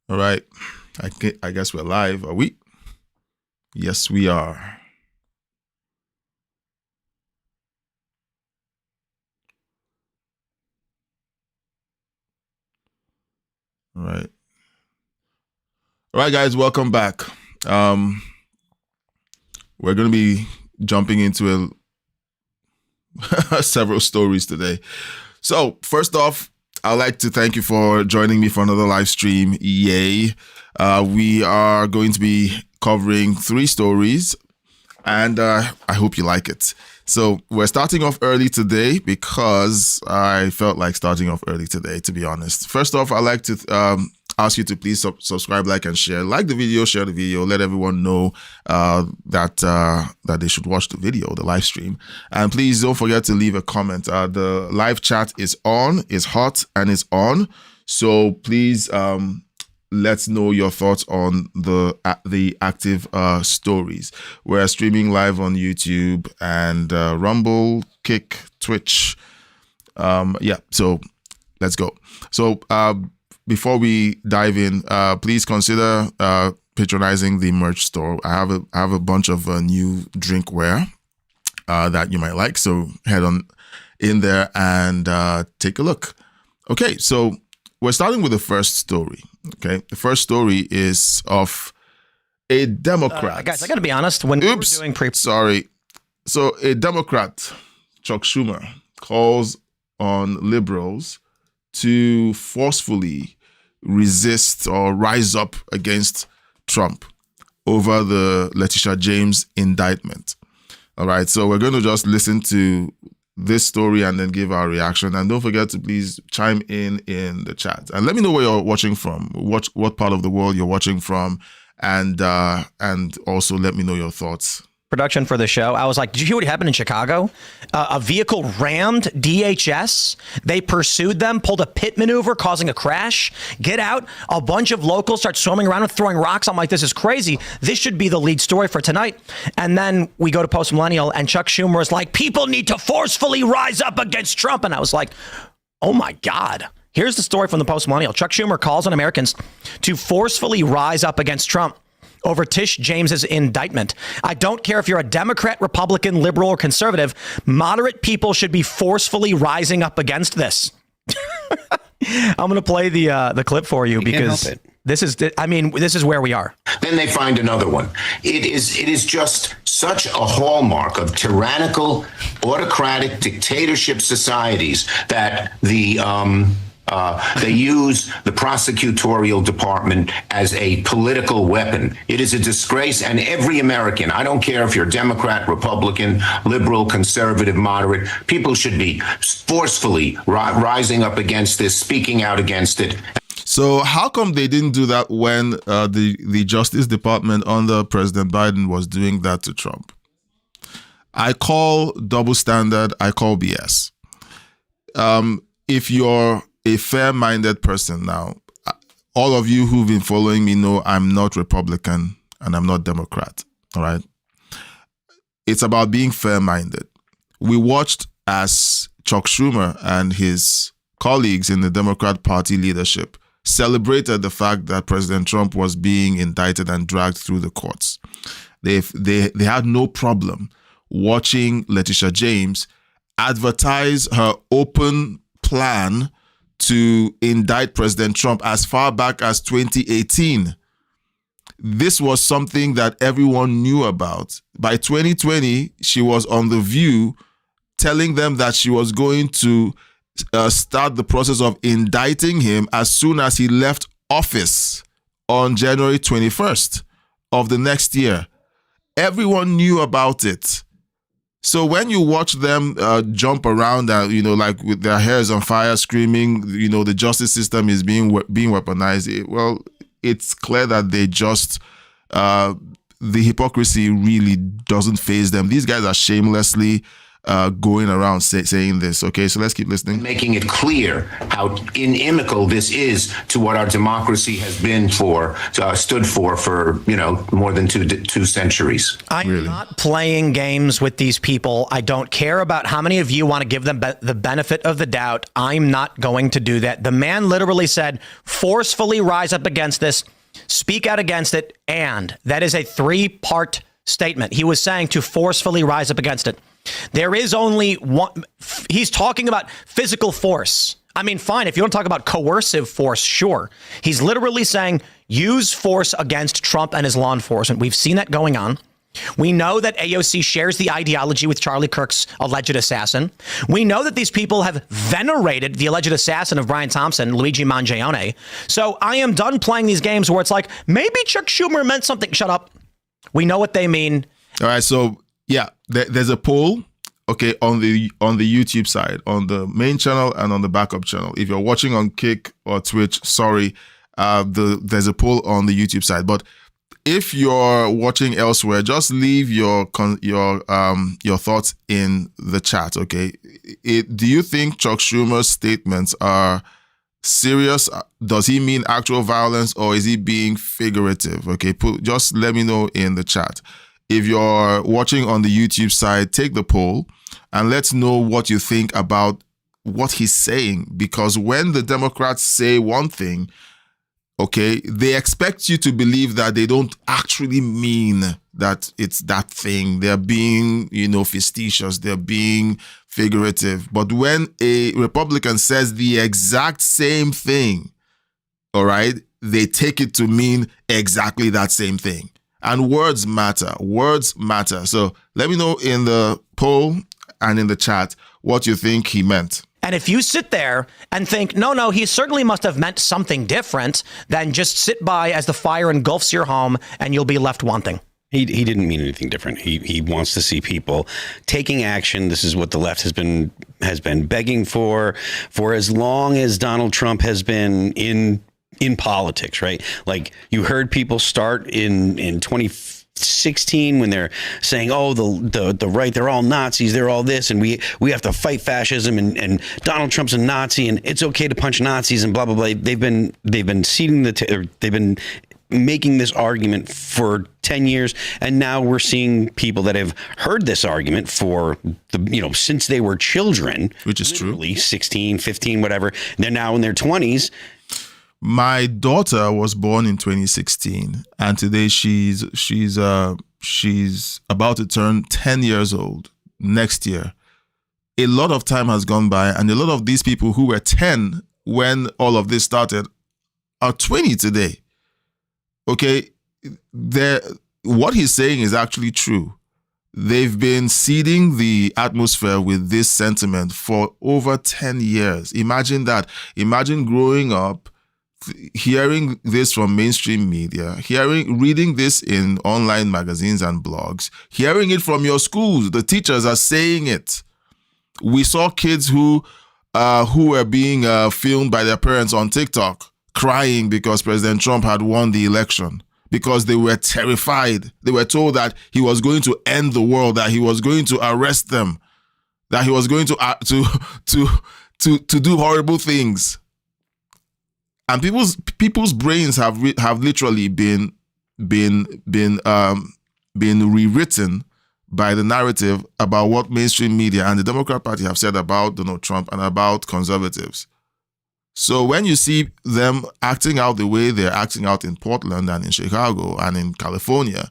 All right. I guess we're live. Are we? Yes, we are. All right. All right, guys, welcome back. We're going to be jumping into several stories today. So, first off, I'd like to thank you for joining me for another live stream. Yay. We are going to be covering 3 stories, and I hope you like it. So we're starting off early today because I felt like starting off early today, to be honest. First off, I'd like to ask you to please subscribe, like, and share. Like the video, share the video, let everyone know that they should watch the video, the live stream. And please don't forget to leave a comment. The live chat is on, is hot, and is on. So please let's know your thoughts on the active stories. We're streaming live on YouTube and Rumble, Kick, Twitch. So let's go. So before we dive in, please consider patronizing the merch store. I have a bunch of new drinkware that you might like. So head on in there and take a look. Okay, so we're starting with the first story. Okay, the first story is of a Democrat. Guys, I got to be honest. When we were doing sorry. So a Democrat, Chuck Schumer, calls on liberals to forcefully resist or rise up against Trump over the Letitia James indictment. All right, so we're going to just listen to this story and then give our reaction. And don't forget to please chime in the chat and let me know where you're watching from, what part of the world you're watching from, and also let me know your thoughts. Production for the show, I was like, did you hear what happened in Chicago? A vehicle rammed DHS. They pursued them, pulled a pit maneuver, causing a crash. Get out. A bunch of locals start swarming around and throwing rocks. I'm like, this is crazy. This should be the lead story for tonight. And then we go to Post Millennial, and Chuck Schumer is like, people need to forcefully rise up against Trump. And I was like, oh my God. Here's the story from the Post Millennial. Chuck Schumer calls on Americans to forcefully rise up against Trump over Tish James's indictment. I don't care if you're a Democrat, Republican, liberal, or conservative. Moderate people should be forcefully rising up against this. I'm going to play the clip for you because this is where we are. Then they find another one. It is just such a hallmark of tyrannical, autocratic, dictatorship societies that they use the prosecutorial department as a political weapon. It is a disgrace, and every American, I don't care if you're Democrat, Republican, liberal, conservative, moderate, people should be forcefully rising up against this, speaking out against it. So how come they didn't do that when the Justice Department under President Biden was doing that to Trump? I call double standard, I call BS. If you're a fair-minded person now, all of you who've been following me know I'm not Republican and I'm not Democrat, all right? It's about being fair-minded. We watched as Chuck Schumer and his colleagues in the Democrat Party leadership celebrated the fact that President Trump was being indicted and dragged through the courts. They had no problem watching Letitia James advertise her open plan to indict President Trump as far back as 2018. This was something that everyone knew about. By 2020, she was on The View telling them that she was going to start the process of indicting him as soon as he left office on January 21st of the next year. Everyone knew about it. So when you watch them jump around, like with their hairs on fire, screaming, the justice system is being weaponized, well, it's clear that they just, the hypocrisy really doesn't faze them. These guys are shamelessly going around saying this. Okay, so let's keep listening. Making it clear how inimical this is to what our democracy has been stood for more than two centuries. I'm not playing games with these people. I don't care about how many of you want to give them the benefit of the doubt. I'm not going to do that. The man literally said, forcefully rise up against this, speak out against it, and that is a 3-part statement. He was saying to forcefully rise up against it. There is only one. He's talking about physical force. I mean, fine, if you want to talk about coercive force, sure. He's literally saying use force against Trump and his law enforcement. We've seen that going on. We know that AOC shares the ideology with Charlie Kirk's alleged assassin. We know that these people have venerated the alleged assassin of Brian Thompson, Luigi Mangione. So I am done playing these games where it's like, maybe Chuck Schumer meant something. Shut up. We know what they mean. All right, so yeah, there's a poll, okay, on the YouTube side, on the main channel and on the backup channel. If you're watching on Kick or Twitch, sorry, there's a poll on the YouTube side. But if you're watching elsewhere, just leave your thoughts in the chat, okay? Do you think Chuck Schumer's statements are serious? Does he mean actual violence, or is he being figurative? Okay, just let me know in the chat. If you're watching on the YouTube side, take the poll and let's know what you think about what he's saying. Because when the Democrats say one thing, okay, they expect you to believe that they don't actually mean that it's that thing. They're being, facetious. They're being figurative. But when a Republican says the exact same thing, all right, they take it to mean exactly that same thing. And words matter. Words matter. So let me know in the poll and in the chat what you think he meant. And if you sit there and think, no, he certainly must have meant something different, then just sit by as the fire engulfs your home and you'll be left wanting. He didn't mean anything different. He wants to see people taking action. This is what the left has been begging for as long as Donald Trump has been in politics, right? Like, you heard people start in 2016 when they're saying, oh, the right, they're all Nazis, they're all this, and we have to fight fascism, and Donald Trump's a Nazi, and it's okay to punch Nazis, and blah blah blah. They've been they've been making this argument for 10 years, and now we're seeing people that have heard this argument for since they were children, which is true, 16, 15, whatever. They're now in their 20s. My daughter was born in 2016, and today she's about to turn 10 years old next year. A lot of time has gone by, and a lot of these people who were 10 when all of this started are 20 today. Okay, what he's saying is actually true. They've been seeding the atmosphere with this sentiment for over 10 years. Imagine that. Imagine growing up, hearing this from mainstream media, reading this in online magazines and blogs, hearing it from your schools. The teachers are saying it. We saw kids who were being filmed by their parents on TikTok crying because President Trump had won the election, because they were terrified. They were told that he was going to end the world, that he was going to arrest them, that he was going to do horrible things. And people's brains have literally been rewritten by the narrative about what mainstream media and the Democrat Party have said about Donald Trump and about conservatives. So when you see them acting out the way they're acting out in Portland and in Chicago and in California,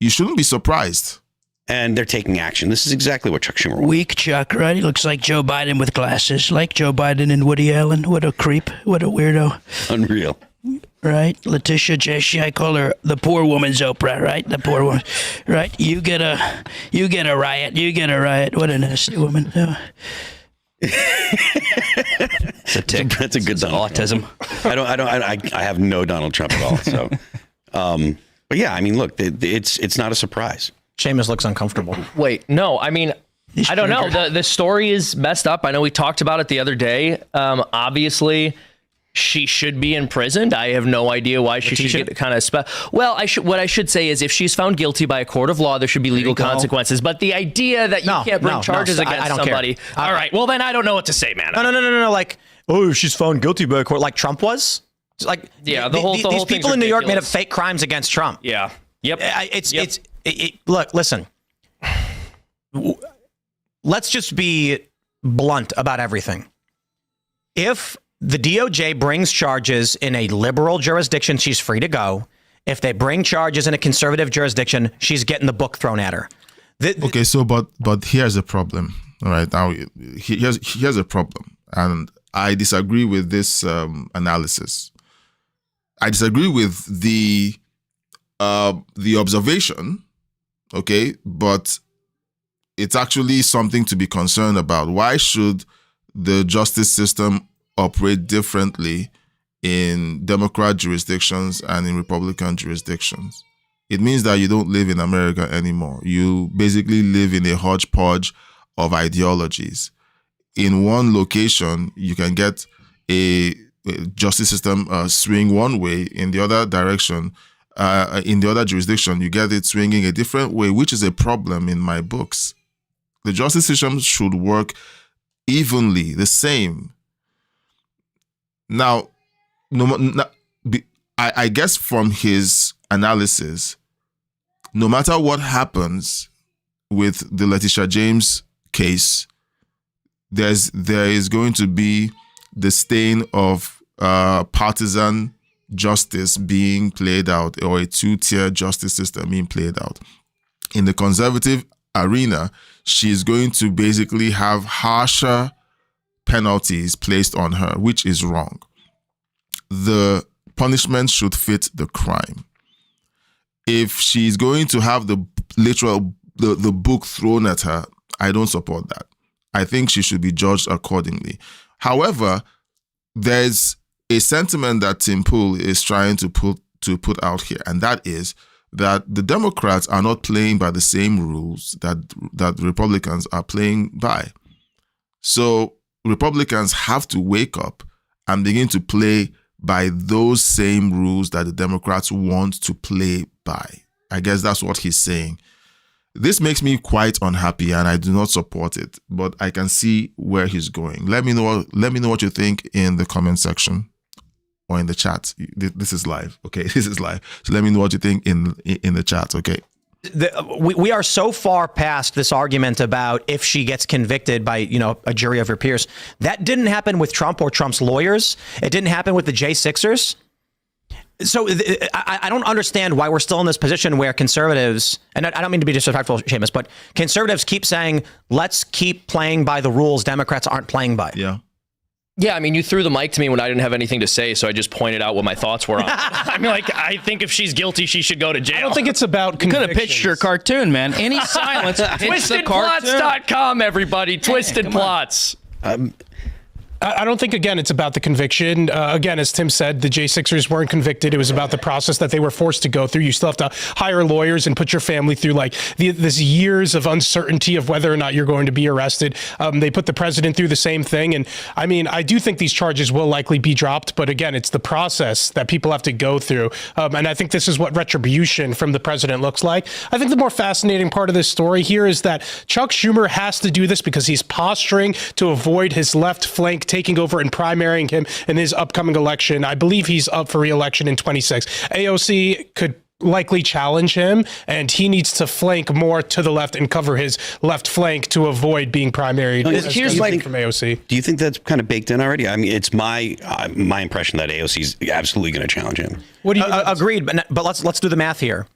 you shouldn't be surprised. And they're taking action. This is exactly what Chuck Schumer wants. Weak Chuck, right? He looks like Joe Biden with glasses, like Joe Biden and Woody Allen. What a creep. What a weirdo. Unreal. Right? Letitia Jashi, I call her the poor woman's Oprah, right? The poor woman. Right? You get a riot. You get a riot. What a nasty woman. It's a tick. That's a good Donald autism. I have no Donald Trump at all. So, but yeah, I mean, look, it's not a surprise. Seamus looks uncomfortable. Wait, no, I mean, I don't know. The story is messed up. I know we talked about it the other day. Obviously, she should be imprisoned. I have no idea why she should get kind of well, what I should say is if she's found guilty by a court of law, there should be legal consequences. But the idea that you can't bring charges against somebody. All right. Well, then I don't know what to say, man. No. Like, oh, she's found guilty by a court, like Trump was. It's like, yeah, these people in New York made up fake crimes against Trump. Yeah. Yep. Look, listen. Let's just be blunt about everything. If the DOJ brings charges in a liberal jurisdiction, she's free to go. If they bring charges in a conservative jurisdiction, she's getting the book thrown at her. Okay, so but here's a problem. All right, now here's a problem, and I disagree with this analysis. I disagree with the observation. Okay, but it's actually something to be concerned about. Why should the justice system operate differently in Democrat jurisdictions and in Republican jurisdictions? It means that you don't live in America anymore. You basically live in a hodgepodge of ideologies. In one location, you can get a justice system swing one way. In the other direction, in the other jurisdiction, you get it swinging a different way, which is a problem in my books. The justice system should work evenly, the same. Now, I guess from his analysis, no matter what happens with the Letitia James case, there is going to be the stain of partisan justice being played out, or a two-tier justice system being played out. In the conservative arena, she's going to basically have harsher penalties placed on her, which is wrong. The punishment should fit the crime. If she's going to have the book thrown at her, I don't support that. I think she should be judged accordingly. However, there's a sentiment that Tim Pool is trying to put out here, and that is that the Democrats are not playing by the same rules that Republicans are playing by. So Republicans have to wake up and begin to play by those same rules that the Democrats want to play by. I guess that's what he's saying. This makes me quite unhappy, and I do not support it, but I can see where he's going. Let me know what you think in the comment section or in the chat. This is live, okay? This is live. So let me know what you think in the chat, okay? We are so far past this argument about if she gets convicted by, a jury of her peers. That didn't happen with Trump or Trump's lawyers. It didn't happen with the J6ers. So I don't understand why we're still in this position where conservatives, and I don't mean to be disrespectful, Seamus, but conservatives keep saying, let's keep playing by the rules Democrats aren't playing by. Yeah. Yeah, I mean, you threw the mic to me when I didn't have anything to say, so I just pointed out what my thoughts were on it. I mean, I think if she's guilty, she should go to jail. I don't think it's about convictions. You could have pitched your cartoon, man. Any silence hits the cartoon. TwistedPlots.com, everybody. Twisted Plots. I don't think, again, it's about the conviction. Again, as Tim said, the J6ers weren't convicted. It was about the process that they were forced to go through. You still have to hire lawyers and put your family through this years of uncertainty of whether or not you're going to be arrested. They put the president through the same thing. And I mean, I do think these charges will likely be dropped. But again, it's the process that people have to go through. And I think this is what retribution from the president looks like. I think the more fascinating part of this story here is that Chuck Schumer has to do this because he's posturing to avoid his left flank taking over and primarying him in his upcoming election. I believe he's up for re-election in 26. AOC could likely challenge him, and he needs to flank more to the left and cover his left flank to avoid being primaried. Here's from AOC. Do you think that's kind of baked in already? I mean, it's my impression that AOC is absolutely going to challenge him. What do you agreed, but let's do the math here.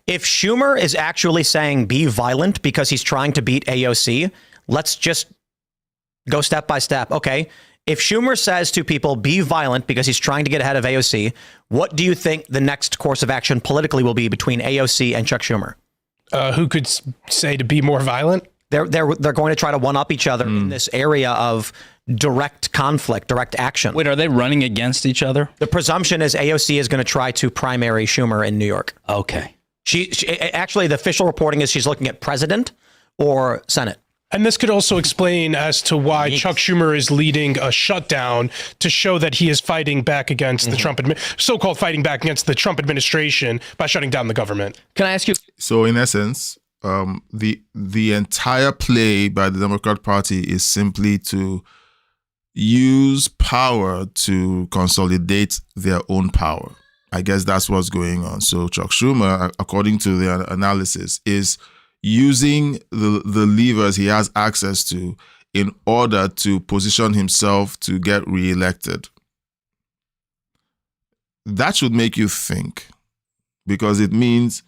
If Schumer is actually saying be violent because he's trying to beat AOC, let's just go step by step. Okay. If Schumer says to people, be violent because he's trying to get ahead of AOC, what do you think the next course of action politically will be between AOC and Chuck Schumer? Who could say to be more violent? They're going to try to one-up each other in this area of direct conflict, direct action. Wait, are they running against each other? The presumption is AOC is going to try to primary Schumer in New York. Okay. She actually, the official reporting is she's looking at president or Senate. And this could also explain as to why Chuck Schumer is leading a shutdown to show that he is fighting back against the so-called fighting back against the Trump administration by shutting down the government. Can I ask you? So in essence, the entire play by the Democrat Party is simply to use power to consolidate their own power. I guess that's what's going on. So Chuck Schumer, according to their analysis, is using the levers he has access to in order to position himself to get reelected. That should make you think, because it means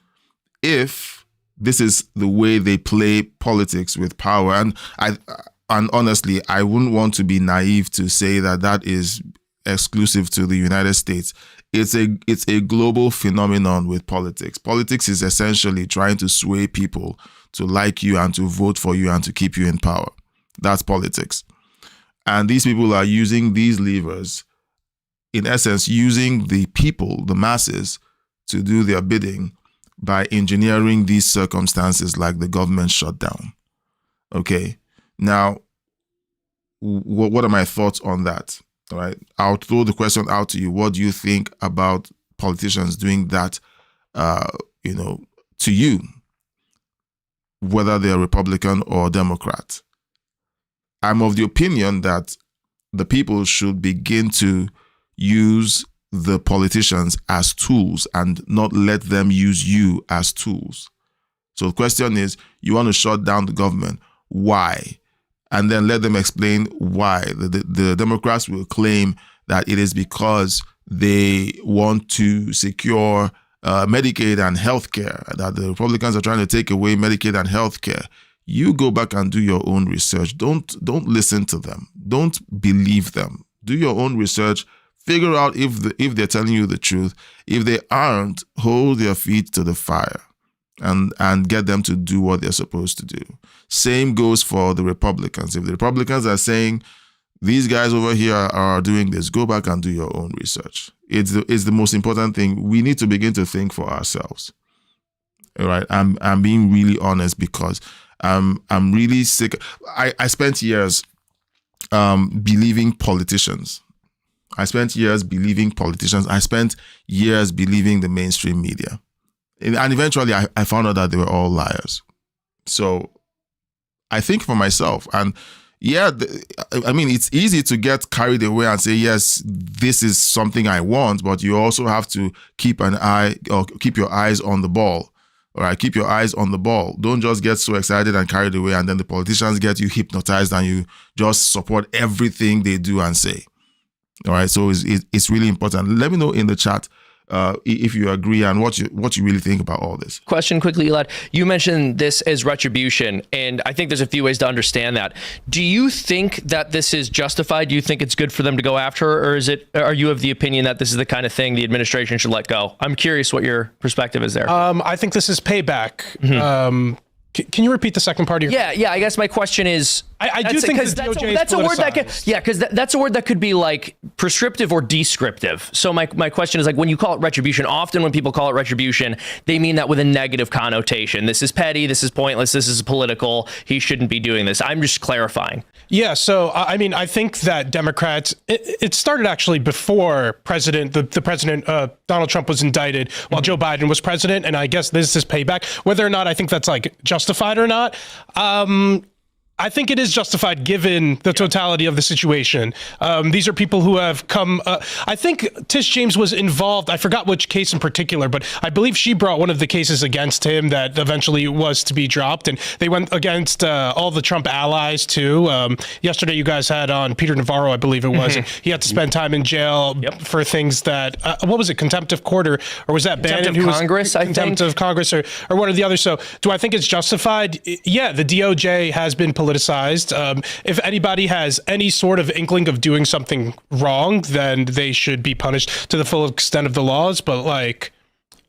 if this is the way they play politics with power, and honestly, I wouldn't want to be naive to say that that is exclusive to the United States. It's a global phenomenon with politics. Politics is essentially trying to sway people to like you and to vote for you and to keep you in power. That's politics. And these people are using these levers, in essence, using the people, the masses, to do their bidding by engineering these circumstances like the government shutdown. Okay. Now, what are my thoughts on that? All right. I'll throw the question out to you. What do you think about politicians doing that, to you, whether they're Republican or Democrat? I'm of the opinion that the people should begin to use the politicians as tools and not let them use you as tools. So the question is, you want to shut down the government. Why? And then let them explain why. The Democrats will claim that it is because they want to secure Medicaid and healthcare, that the Republicans are trying to take away Medicaid and healthcare. You go back and do your own research. Don't listen to them. Don't believe them. Do your own research. Figure out if they're telling you the truth. If they aren't, hold their feet to the fire and get them to do what they're supposed to do. Same goes for the Republicans. If the Republicans are saying these guys over here are doing this, go back and do your own research. It's the most important thing. We need to begin to think for ourselves. All right. I'm being really honest because I'm really sick. I spent years believing politicians. I spent years believing politicians. I spent years believing the mainstream media. And eventually I found out that they were all liars. So I think for myself, and it's easy to get carried away and say, yes, this is something I want, but you also have to keep your eyes on the ball. All right, keep your eyes on the ball. Don't just get so excited and carried away, and then the politicians get you hypnotized and you just support everything they do and say. All right, so it's really important. Let me know in the chat if you agree and what you really think about all this. Question quickly, Elad. You mentioned this as retribution, and I think there's a few ways to understand that. Do you think that this is justified? Do you think it's good for them to go after her, or are you of the opinion that this is the kind of thing the administration should let go? I'm curious what your perspective is there. I think this is payback. Mm-hmm. Can you repeat the second part of your question? Yeah. I guess my question is, I do think that's a word that because that's a word that could be like prescriptive or descriptive. So my question is, like, when you call it retribution, often when people call it retribution, they mean that with a negative connotation. This is petty. This is pointless. This is political. He shouldn't be doing this. I'm just clarifying. Yeah. So, I think that Democrats, it started actually before the president, Donald Trump was indicted while Joe Biden was president. And I guess this is payback. Whether or not I think that's like justified or not, I think it is justified given the totality of the situation. These are people who have come. I think Tish James was involved. I forgot which case in particular, but I believe she brought one of the cases against him that eventually was to be dropped. And they went against all the Trump allies too. Yesterday, you guys had on Peter Navarro, I believe it was. Mm-hmm. He had to spend time in jail for things that, what was it, contempt of court, or was that Bannon who was Congress? Contempt of Congress, or one or the other. So do I think it's justified? Yeah, the DOJ has been politicized. If anybody has any sort of inkling of doing something wrong, then they should be punished to the full extent of the laws. But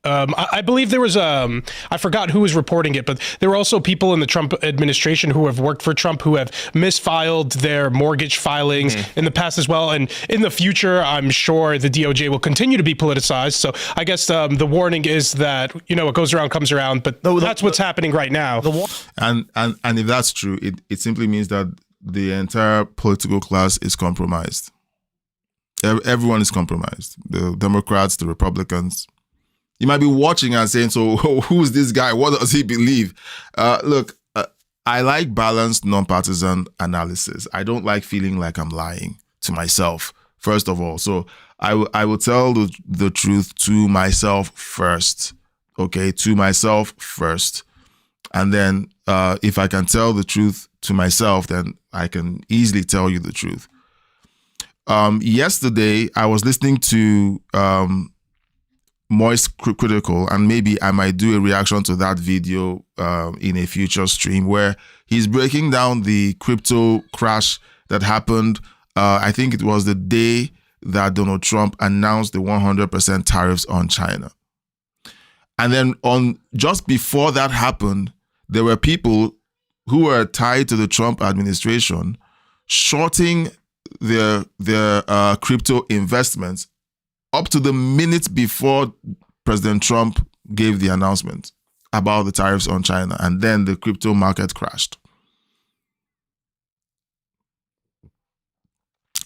I believe there was I forgot who was reporting it, but there were also people in the Trump administration who have worked for Trump who have misfiled their mortgage filings in the past as well. And in the future, I'm sure the DOJ will continue to be politicized. So I guess the warning is that, what goes around comes around, but that's what's happening right now. And if that's true, it simply means that the entire political class is compromised. Everyone is compromised. The Democrats, the Republicans. You might be watching and saying, so who's this guy? What does he believe? Look, I like balanced, nonpartisan analysis. I don't like feeling like I'm lying to myself, first of all. So I will tell the truth to myself first, okay? To myself first. And then if I can tell the truth to myself, then I can easily tell you the truth. Yesterday, I was listening to Moist Critical, and maybe I might do a reaction to that video in a future stream where he's breaking down the crypto crash that happened. I think it was the day that Donald Trump announced the 100% tariffs on China. And then just before that happened, there were people who were tied to the Trump administration shorting their crypto investments up to the minute before President Trump gave the announcement about the tariffs on China, and then the crypto market crashed.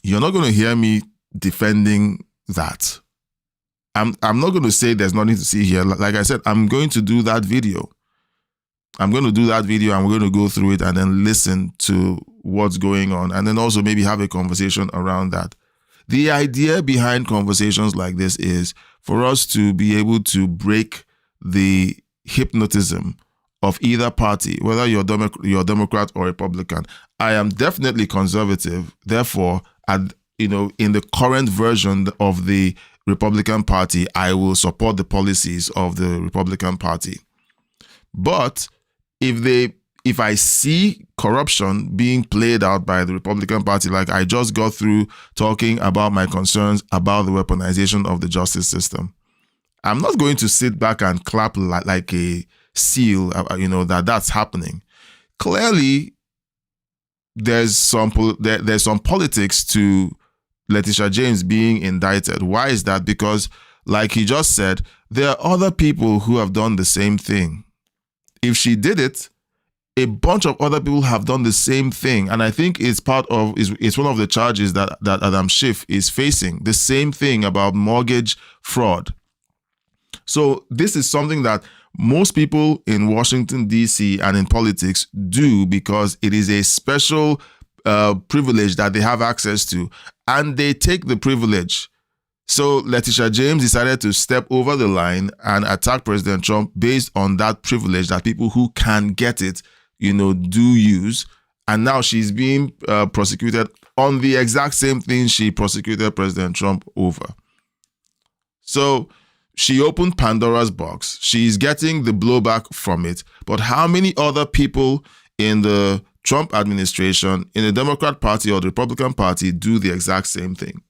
You're not going to hear me defending that. I'm not going to say there's nothing to see here. Like I said, I'm going to do that video. I'm going to do that video and we're going to go through it and then listen to what's going on and then also maybe have a conversation around that. The idea behind conversations like this is for us to be able to break the hypnotism of either party, whether you're Democrat or Republican. I am definitely conservative. Therefore, in the current version of the Republican Party, I will support the policies of the Republican Party. But if I see corruption being played out by the Republican Party, like I just got through talking about my concerns about the weaponization of the justice system, I'm not going to sit back and clap like a seal, that's happening. Clearly, there's some politics to Letitia James being indicted. Why is that? Because, like he just said, there are other people who have done the same thing. If she did it, a bunch of other people have done the same thing. And I think it's one of the charges that Adam Schiff is facing, the same thing about mortgage fraud. So this is something that most people in Washington, D.C. and in politics do because it is a special privilege that they have access to, and they take the privilege. So Letitia James decided to step over the line and attack President Trump based on that privilege that people who can get it, do use. And now she's being prosecuted on the exact same thing she prosecuted President Trump over. So she opened Pandora's box. She's getting the blowback from it. But how many other people in the Trump administration, in the Democrat Party or the Republican Party do the exact same thing?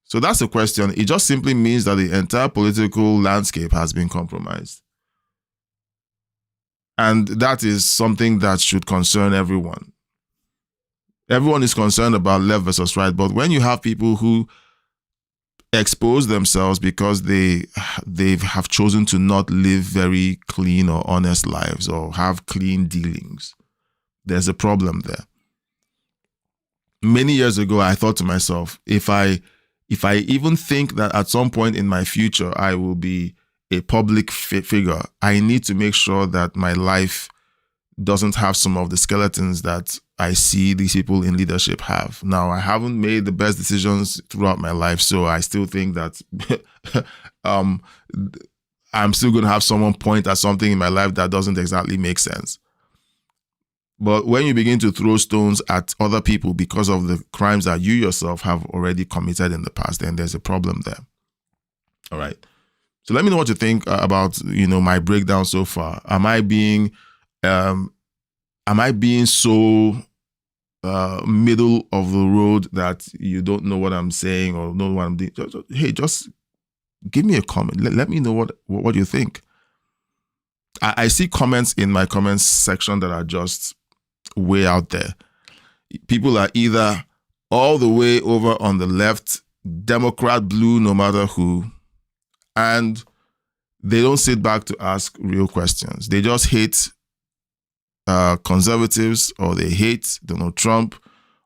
So that's the question. It just simply means that the entire political landscape has been compromised. And that is something that should concern everyone. Everyone is concerned about left versus right, but when you have people who expose themselves because they have chosen to not live very clean or honest lives or have clean dealings, there's a problem there. Many years ago, I thought to myself, if I even think that at some point in my future I will be a public figure, I need to make sure that my life doesn't have some of the skeletons that I see these people in leadership have. Now, I haven't made the best decisions throughout my life, so I still think that I'm still going to have someone point at something in my life that doesn't exactly make sense. But when you begin to throw stones at other people because of the crimes that you yourself have already committed in the past, then there's a problem there. All right. So let me know what you think about, my breakdown so far. Am I being so middle of the road that you don't know what I'm saying or know what I'm doing? Just give me a comment. Let me know what you think. I see comments in my comments section that are just way out there. People are either all the way over on the left, Democrat, blue, no matter who, and they don't sit back to ask real questions. They just hate conservatives, or they hate Donald Trump,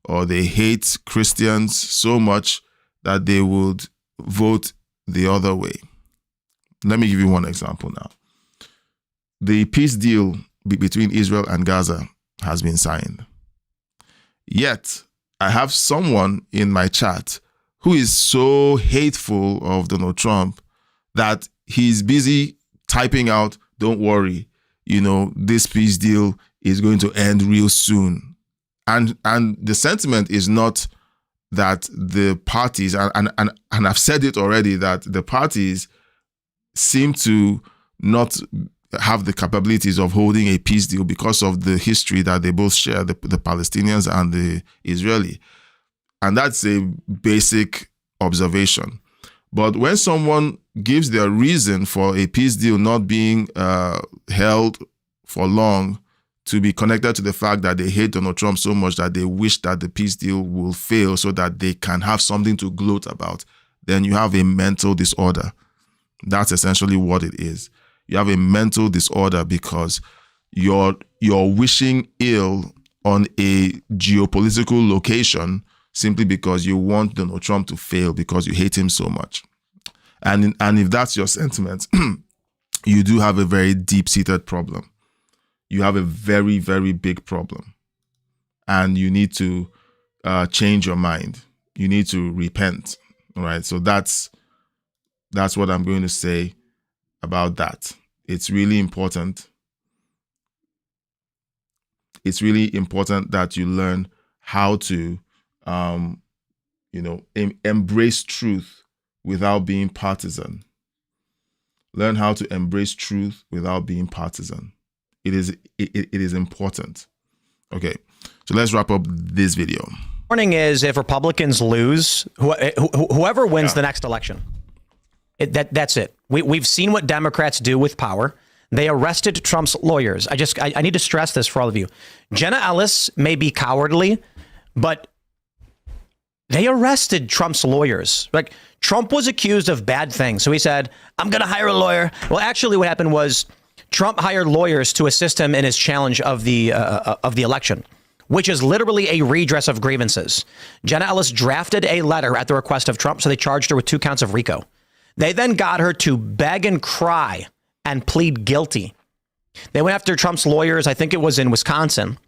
or they hate Christians so much that they would vote the other way. Let me give you one example now. The peace deal between Israel and Gaza has been signed. Yet, I have someone in my chat who is so hateful of Donald Trump that he's busy typing out, don't worry, this peace deal is going to end real soon. And the sentiment is not that the parties, and I've said it already, that the parties seem to not have the capabilities of holding a peace deal because of the history that they both share, the Palestinians and the Israeli. And that's a basic observation. But when someone gives their reason for a peace deal not being held for long to be connected to the fact that they hate Donald Trump so much that they wish that the peace deal will fail so that they can have something to gloat about, then you have a mental disorder. That's essentially what it is. You have a mental disorder because you're wishing ill on a geopolitical location simply because you want Donald Trump to fail because you hate him so much. And if that's your sentiment, you do have a very deep-seated problem. You have a very, very big problem. And you need to change your mind. You need to repent. All right. So that's what I'm going to say about that. It's really important. It's really important that you learn how to, embrace truth without being partisan. Learn how to embrace truth without being partisan. It is important. Okay, so let's wrap up this video. Warning is, if Republicans lose, whoever wins the next election, that's it. We've seen what Democrats do with power. They arrested Trump's lawyers. I need to stress this for all of you. Jenna Ellis may be cowardly, but they arrested Trump's lawyers. Like, Trump was accused of bad things. So he said, I'm going to hire a lawyer. Well, actually what happened was Trump hired lawyers to assist him in his challenge of the election, which is literally a redress of grievances. Jenna Ellis drafted a letter at the request of Trump, so they charged her with 2 counts of RICO. They then got her to beg and cry and plead guilty. They went after Trump's lawyers. I think it was in Wisconsin.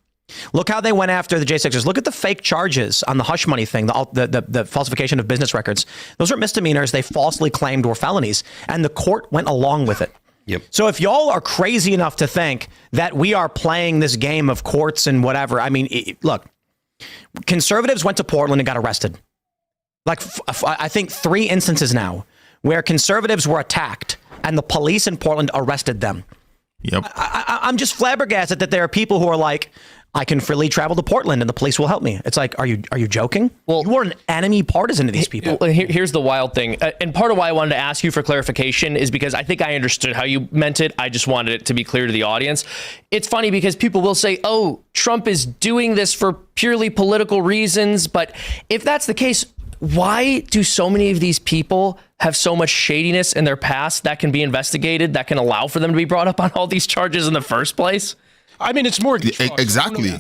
Look how they went after the J6ers. Look at the fake charges on the hush money thing, the falsification of business records. Those are misdemeanors they falsely claimed were felonies, and the court went along with it. Yep. So if y'all are crazy enough to think that we are playing this game of courts and whatever, I mean, look, conservatives went to Portland and got arrested. Like, I think 3 instances now where conservatives were attacked and the police in Portland arrested them. Yep. I'm just flabbergasted that there are people who are like, I can freely travel to Portland and the police will help me. It's like, are you joking? Well, you are an enemy partisan to these people. Here's the wild thing. And part of why I wanted to ask you for clarification is because I think I understood how you meant it. I just wanted it to be clear to the audience. It's funny because people will say, oh, Trump is doing this for purely political reasons. But if that's the case, why do so many of these people have so much shadiness in their past that can be investigated, that can allow for them to be brought up on all these charges in the first place? I mean, it's more exactly.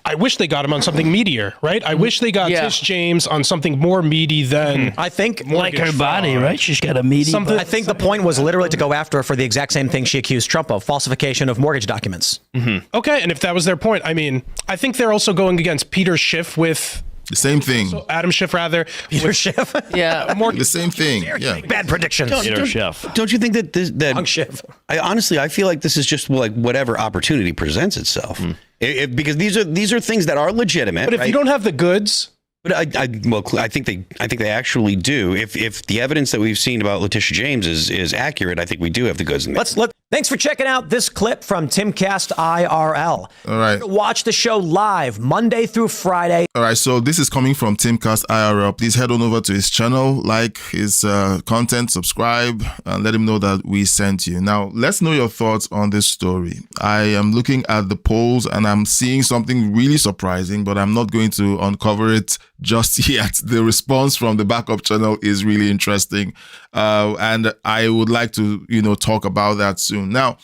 I wish they got him on something meatier, right? I wish they got Tish James on something more meaty than I think like her body, right? She's got a meaty I think the point was literally to go after her for the exact same thing she accused Trump of, falsification of mortgage documents. Mm-hmm. Okay, and if that was their point, I mean, I think they're also going against Peter Schiff with the same thing. So Adam Schiff, rather. Peter Schiff? Yeah. The same thing. Yeah. Bad predictions. Don't you think that Schiff. I feel like this is just like whatever opportunity presents itself. Because these are things that are legitimate. But if you don't have the goods, But I think they actually do. If the evidence that we've seen about Letitia James is accurate, I think we do have the goods in there. Let's look. Thanks for checking out this clip from Timcast IRL. All right. Watch the show live Monday through Friday. All right. So this is coming from Timcast IRL. Please head on over to his channel, like his content, subscribe, and let him know that we sent you. Now, let's know your thoughts on this story. I am looking at the polls and I'm seeing something really surprising, but I'm not going to uncover it just yet. The response from the backup channel is really interesting. And I would like to, talk about that soon. Now,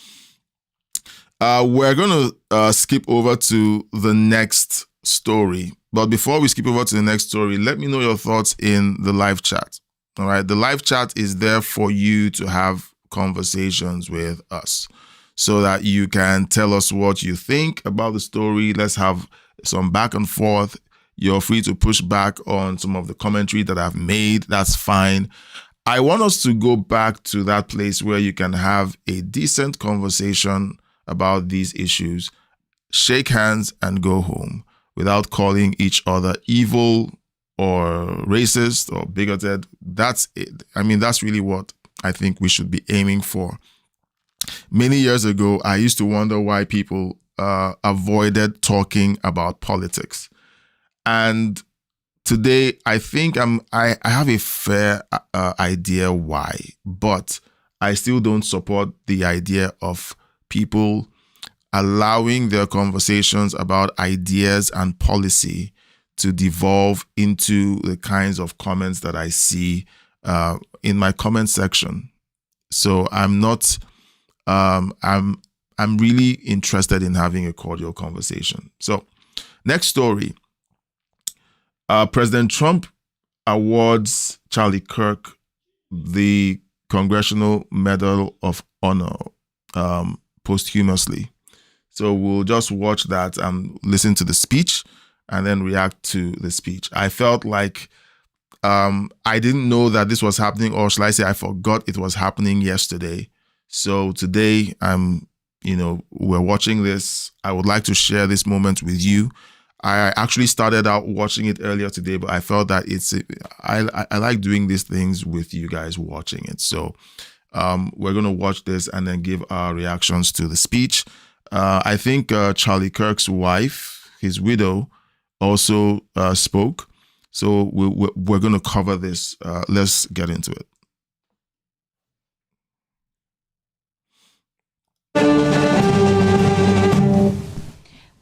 we're going to skip over to the next story. But before we skip over to the next story, let me know your thoughts in the live chat. All right. The live chat is there for you to have conversations with us so that you can tell us what you think about the story. Let's have some back and forth. You're free to push back on some of the commentary that I've made. That's fine. I want us to go back to that place where you can have a decent conversation about these issues, shake hands and go home without calling each other evil or racist or bigoted. That's it. I mean, that's really what I think we should be aiming for. Many years ago, I used to wonder why people avoided talking about politics. And today, I think I have a fair idea why, but I still don't support the idea of people allowing their conversations about ideas and policy to devolve into the kinds of comments that I see in my comment section. So I'm not. I'm really interested in having a cordial conversation. So, next story. President Trump awards Charlie Kirk the Congressional Medal of Honor posthumously. So we'll just watch that and listen to the speech and then react to the speech. I felt like I didn't know that this was happening, or shall I say I forgot it was happening yesterday. So today, we're watching this. I would like to share this moment with you. I actually started out watching it earlier today, but I felt that I like doing these things with you guys watching it. So we're going to watch this and then give our reactions to the speech. I think Charlie Kirk's wife, his widow, also spoke. So we're going to cover this. Let's get into it.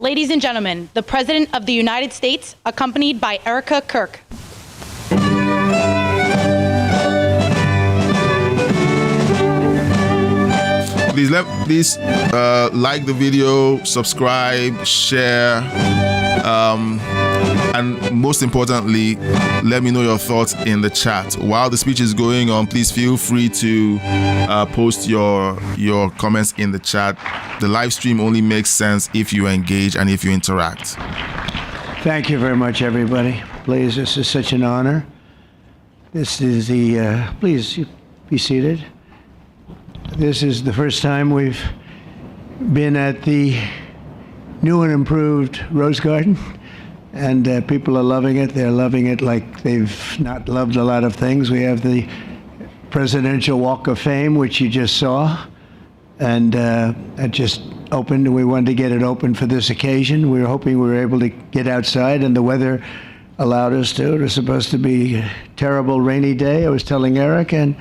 Ladies and gentlemen, the President of the United States, accompanied by Erica Kirk. Please like the video, subscribe, share, and most importantly, let me know your thoughts in the chat. While the speech is going on, please feel free to post your comments in the chat. The live stream only makes sense if you engage and if you interact. Thank you very much, everybody. Please, this is such an honor. This is please be seated. This is the first time we've been at the new and improved Rose Garden, and people are loving it. They're loving it like they've not loved a lot of things. We have the Presidential Walk of Fame, which you just saw, and it just opened, and we wanted to get it open for this occasion. We were hoping we were able to get outside, and the weather allowed us to. It was supposed to be a terrible rainy day. I was telling Eric, and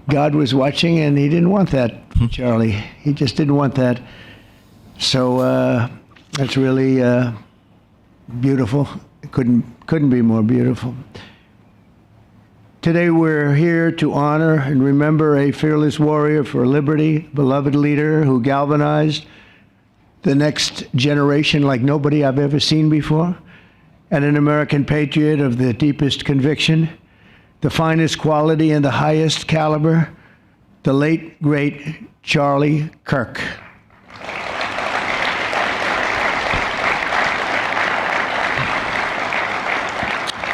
God was watching, and he didn't want that, Charlie. He just didn't want that. So that's really beautiful. It couldn't be more beautiful. Today we're here to honor and remember a fearless warrior for liberty, beloved leader who galvanized the next generation like nobody I've ever seen before, and an American patriot of the deepest conviction, the finest quality and the highest caliber, the late, great Charlie Kirk.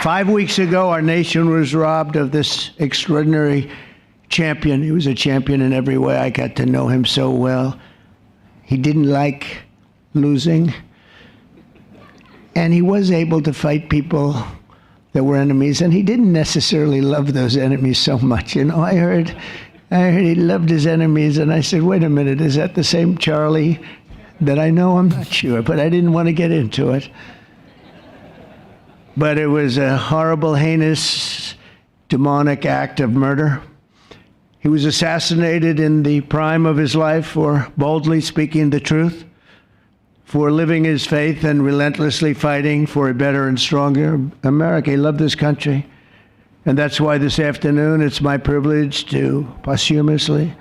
Five weeks ago, our nation was robbed of this extraordinary champion. He was a champion in every way. I got to know him so well. He didn't like losing, and he was able to fight people that were enemies, and he didn't necessarily love those enemies so much. I heard he loved his enemies, and I said, wait a minute, is that the same Charlie that I know? I'm not sure, but I didn't want to get into it. But it was a horrible, heinous, demonic act of murder. He was assassinated in the prime of his life for boldly speaking the truth, for living his faith and relentlessly fighting for a better and stronger America. He loved this country. And that's why this afternoon it's my privilege to posthumously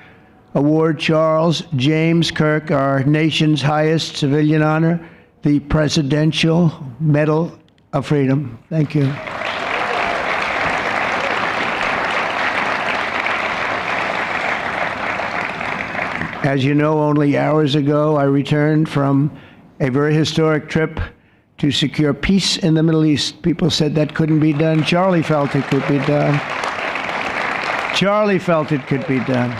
award Charles James Kirk our nation's highest civilian honor, the Presidential Medal of Freedom. Thank you. As you know, only hours ago, I returned from a very historic trip to secure peace in the Middle East. People said that couldn't be done. Charlie felt it could be done. Charlie felt it could be done.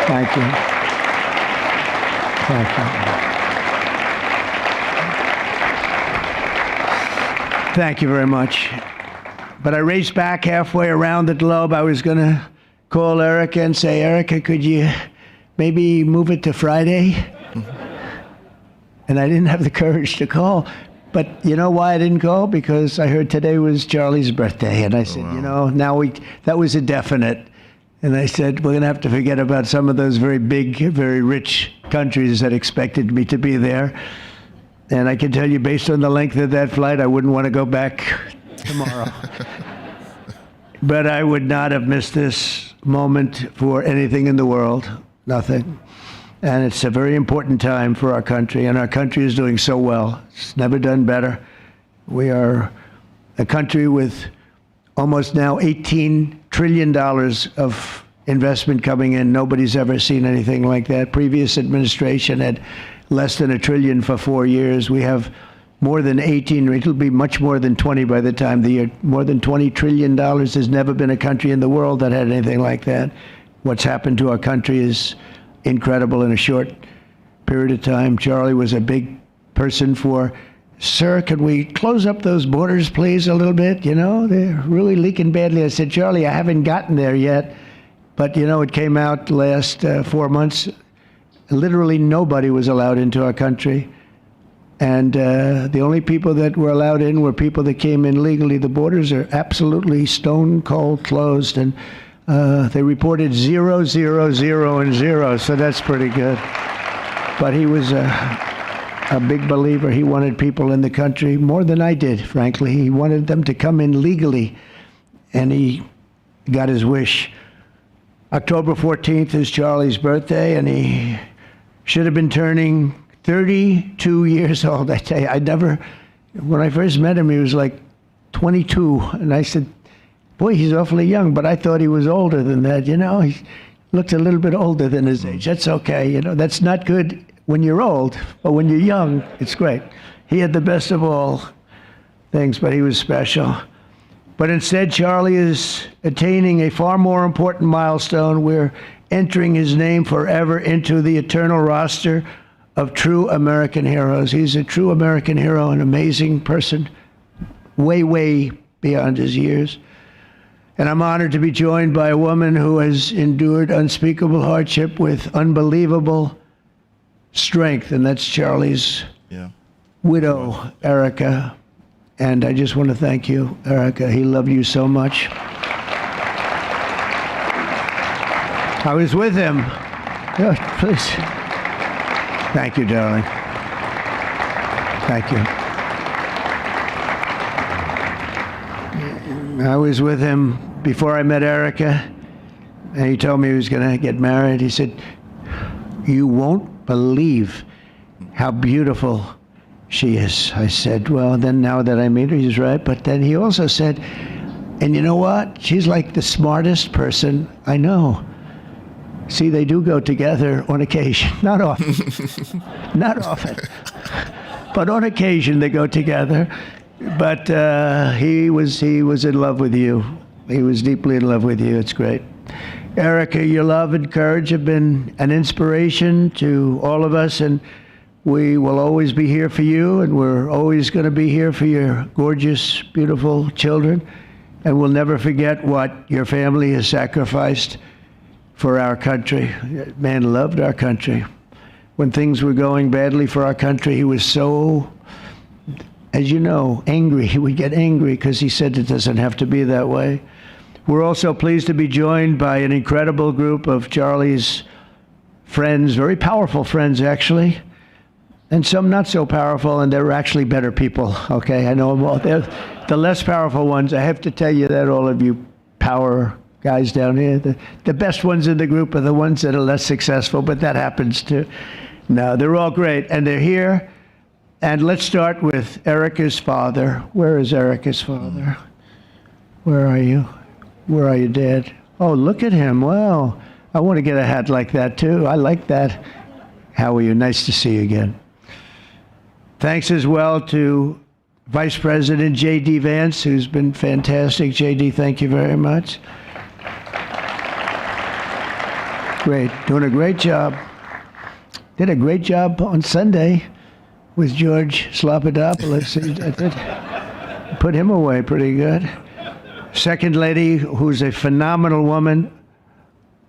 Thank you. Thank you. Thank you very much. But I raced back halfway around the globe. I was going to call Erica and say, Erica, could you maybe move it to Friday? And I didn't have the courage to call. But you know why I didn't call? Because I heard today was Charlie's birthday. And I said, that was a definite. And I said, we're going to have to forget about some of those very big, very rich countries that expected me to be there. And I can tell you, based on the length of that flight, I wouldn't want to go back tomorrow. But I would not have missed this moment for anything in the world. Nothing. And it's a very important time for our country, and our country is doing so well. It's never done better. We are a country with almost now $18 trillion of investment coming in. Nobody's ever seen anything like that. Previous administration had less than $1 trillion for 4 years. We have more than 18, it'll be much more than 20 by the time the year, more than $20 trillion. There's never been a country in the world that had anything like that. What's happened to our country is incredible in a short period of time. Charlie was a big person for, sir, can we close up those borders, please, a little bit? They're really leaking badly. I said, Charlie, I haven't gotten there yet. But, it came out the last 4 months. Literally nobody was allowed into our country. And the only people that were allowed in were people that came in legally. The borders are absolutely stone cold closed. And they reported 0, 0, 0, and 0. So that's pretty good. But he was a big believer. He wanted people in the country more than I did, frankly. He wanted them to come in legally. And he got his wish. October 14th is Charlie's birthday, and he should have been turning 32 years old. I tell you, when I first met him, he was like 22. And I said, boy, he's awfully young, but I thought he was older than that. He looked a little bit older than his age. That's okay. That's not good when you're old, but when you're young, it's great. He had the best of all things, but he was special. But instead, Charlie is attaining a far more important milestone. We're entering his name forever into the eternal roster of true American heroes. He's a true American hero, an amazing person, way, way beyond his years. And I'm honored to be joined by a woman who has endured unspeakable hardship with unbelievable strength, and that's Charlie's widow, Erica. And I just want to thank you, Erica. He loved you so much. I was with him. Please. Thank you, darling. Thank you. I was with him before I met Erica, and he told me he was going to get married. He said, you won't believe how beautiful she is. I said, well, then now that I meet her, he's right. But then he also said, and you know what? She's like the smartest person I know. See, they do go together on occasion. Not often. Not often. But on occasion they go together. But he was in love with you. He was deeply in love with you. It's great. Erica, your love and courage have been an inspiration to all of us, and We will always be here for you, and we're always going to be here for your gorgeous, beautiful children. And we'll never forget what your family has sacrificed for our country. Man loved our country. When things were going badly for our country, he was so, as you know, angry. He would get angry because he said it doesn't have to be that way. We're also pleased to be joined by an incredible group of Charlie's friends, very powerful friends, actually, and some not so powerful, and they're actually better people, okay? I know them all. They're the less powerful ones. I have to tell you that, all of you power guys down here. The best ones in the group are the ones that are less successful, but that happens too. No, they're all great, and they're here. And let's start with Erica's father. Where is Erica's father? Where are you? Where are you, Dad? Oh, look at him. Wow. I want to get a hat like that, too. I like that. How are you? Nice to see you again. Thanks as well to Vice President J.D. Vance, who's been fantastic. J.D., thank you very much. Great. Doing a great job. Did a great job on Sunday with George Slopadopoulos. Put him away pretty good. Second lady, who's a phenomenal woman,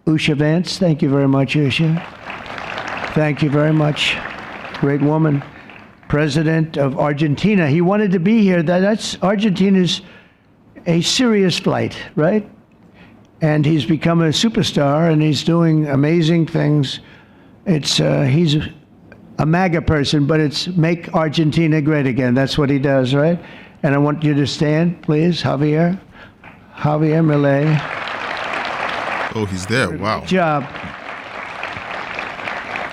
Usha Vance. Thank you very much, Usha. Thank you very much. Great woman. President of Argentina. He wanted to be here. That's Argentina's a serious flight, right? And he's become a superstar, and he's doing amazing things. He's a MAGA person, but it's make Argentina great again. That's what he does, right? And I want you to stand, please, Javier Milei. Oh, he's there. Wow. Good job.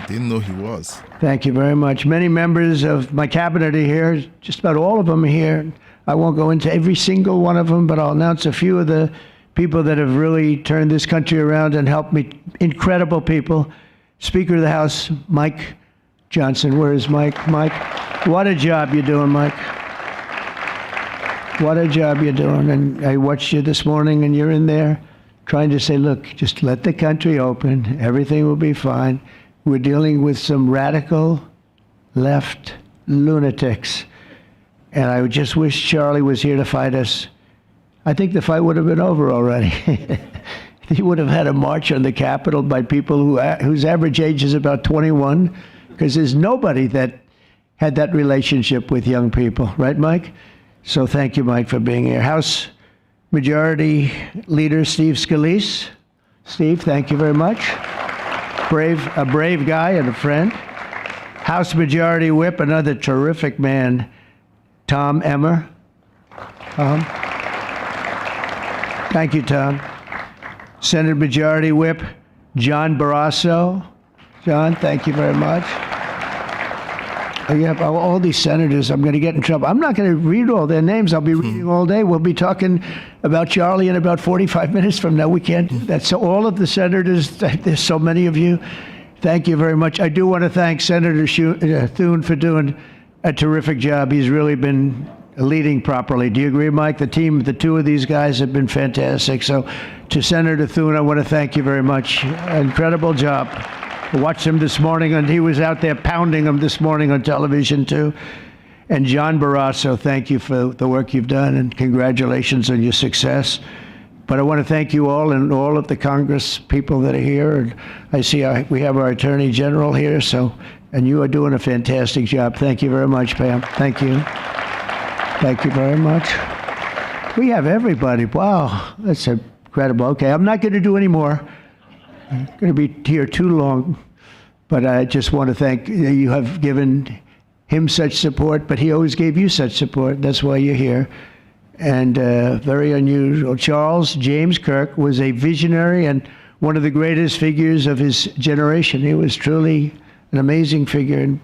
Didn't know he was. Thank you very much. Many members of my cabinet are here. Just about all of them are here. I won't go into every single one of them, but I'll announce a few of the people that have really turned this country around and helped me. Incredible people. Speaker of the House, Mike Johnson. Where is Mike? Mike, what a job you're doing, Mike. What a job you're doing. And I watched you this morning, and you're in there trying to say, look, just let the country open. Everything will be fine. We're dealing with some radical left lunatics. And I just wish Charlie was here to fight us. I think the fight would have been over already. He would have had a march on the Capitol by people whose average age is about 21, because there's nobody that had that relationship with young people. Right, Mike? So thank you, Mike, for being here. House Majority Leader Steve Scalise. Steve, thank you very much. A brave guy and a friend. House Majority Whip, another terrific man, Tom Emmer. Thank you, Tom. Senate Majority Whip, John Barrasso. John, thank you very much. You have all these senators. I'm going to get in trouble. I'm not going to read all their names. I'll be reading all day. We'll be talking about Charlie in about 45 minutes from now. We can't do that. So all of the senators, there's so many of you. Thank you very much. I do want to thank Senator Thune for doing a terrific job. He's really been leading properly. Do you agree, Mike? The team, the two of these guys have been fantastic. So to Senator Thune, I want to thank you very much. Incredible job. I watched him this morning, and he was out there pounding them this morning on television, too. And John Barrasso, thank you for the work you've done, and congratulations on your success. But I want to thank you all and all of the Congress people that are here. And I see we have our Attorney General here, and you are doing a fantastic job. Thank you very much, Pam. Thank you. Thank you very much. We have everybody. Wow, that's incredible. Okay, I'm not going to do any more. I'm going to be here too long, but I just want to thank you. Have given him such support, but he always gave you such support. That's why you're here. And very unusual. Charles James Kirk was a visionary and one of the greatest figures of his generation. He was truly an amazing figure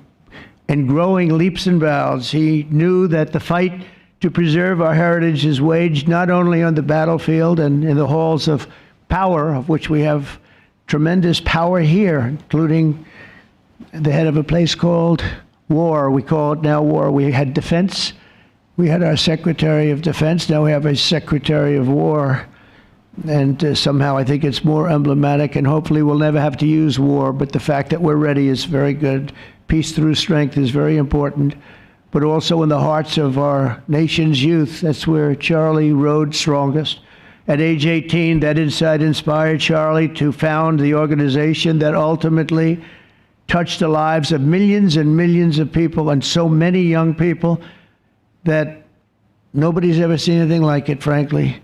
and growing leaps and bounds. He knew that the fight to preserve our heritage is waged not only on the battlefield and in the halls of power, of which we have tremendous power here, including the head of a place called war. We call it now war. We had defense. We had our Secretary of Defense. Now we have a Secretary of War. And somehow I think it's more emblematic, and hopefully we'll never have to use war. But the fact that we're ready is very good. Peace through strength is very important, but also in the hearts of our nation's youth. That's where Charlie rode strongest. At age 18, that insight inspired Charlie to found the organization that ultimately touched the lives of millions and millions of people, and so many young people that nobody's ever seen anything like it, frankly.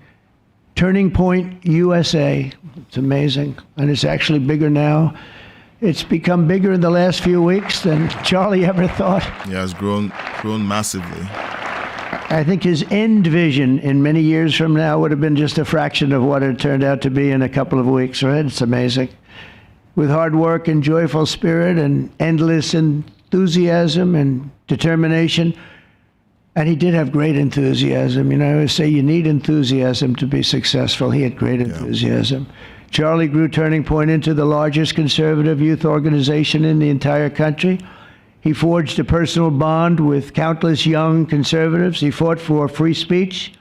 Turning Point USA. It's amazing, and it's actually bigger now. It's become bigger in the last few weeks than Charlie ever thought. Yeah, it's grown massively. I think his end vision in many years from now would have been just a fraction of what it turned out to be in a couple of weeks, right? It's amazing. With hard work and joyful spirit and endless enthusiasm and determination. And he did have great enthusiasm. You know, I always say you need enthusiasm to be successful. He had great enthusiasm. Charlie grew Turning Point into the largest conservative youth organization in the entire country. He forged a personal bond with countless young conservatives. He fought for free speech,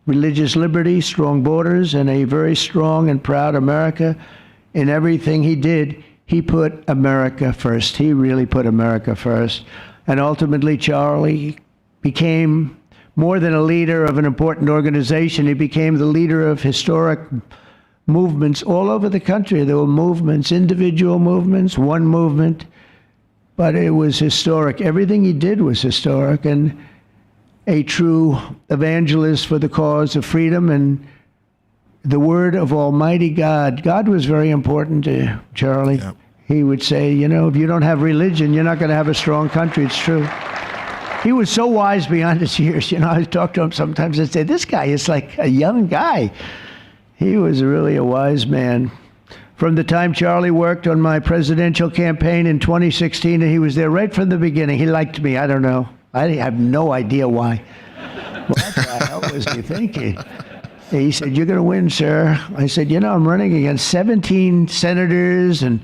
religious liberty, strong borders, and a very strong and proud America. In everything he did, he put America first. He really put America first. And ultimately, Charlie became more than a leader of an important organization. He became the leader of historic movements all over the country. There were movements, individual movements, one movement, but it was historic. Everything he did was historic, and a true evangelist for the cause of freedom and the word of Almighty God. God was very important to Charlie. Yep. He would say, you know, if you don't have religion, you're not going to have a strong country. It's true. He was so wise beyond his years. You know, I talk to him sometimes and say, this guy is like a young guy. He was really a wise man. From the time Charlie worked on my presidential campaign in 2016, and he was there right from the beginning. He liked me. I don't know. I have no idea why. What the hell was he thinking? He said, you're going to win, sir. I said, you know, I'm running against 17 senators and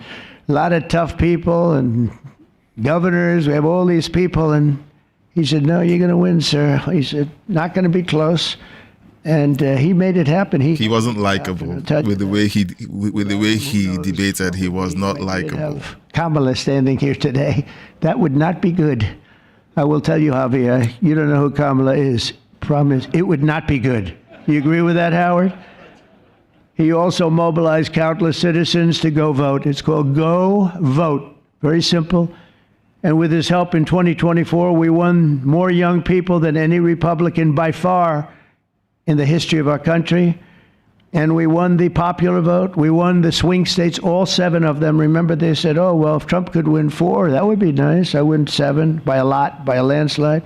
a lot of tough people and governors. We have all these people. And he said, no, you're going to win, sir. He said, not going to be close. And he made it happen. He wasn't likable with the way he debated. He was not likable. Kamala standing here today, that would not be good. I will tell you, Javier, you don't know who Kamala is. Promise, it would not be good. You agree with that, Howard? He also mobilized countless citizens to go vote. It's called Go Vote. Very simple. And with his help in 2024, we won more young people than any Republican by far in the history of our country. And we won the popular vote. We won the swing states, all 7 of them. Remember, they said, oh, well, if Trump could win 4, that would be nice. I win 7 by a lot, by a landslide.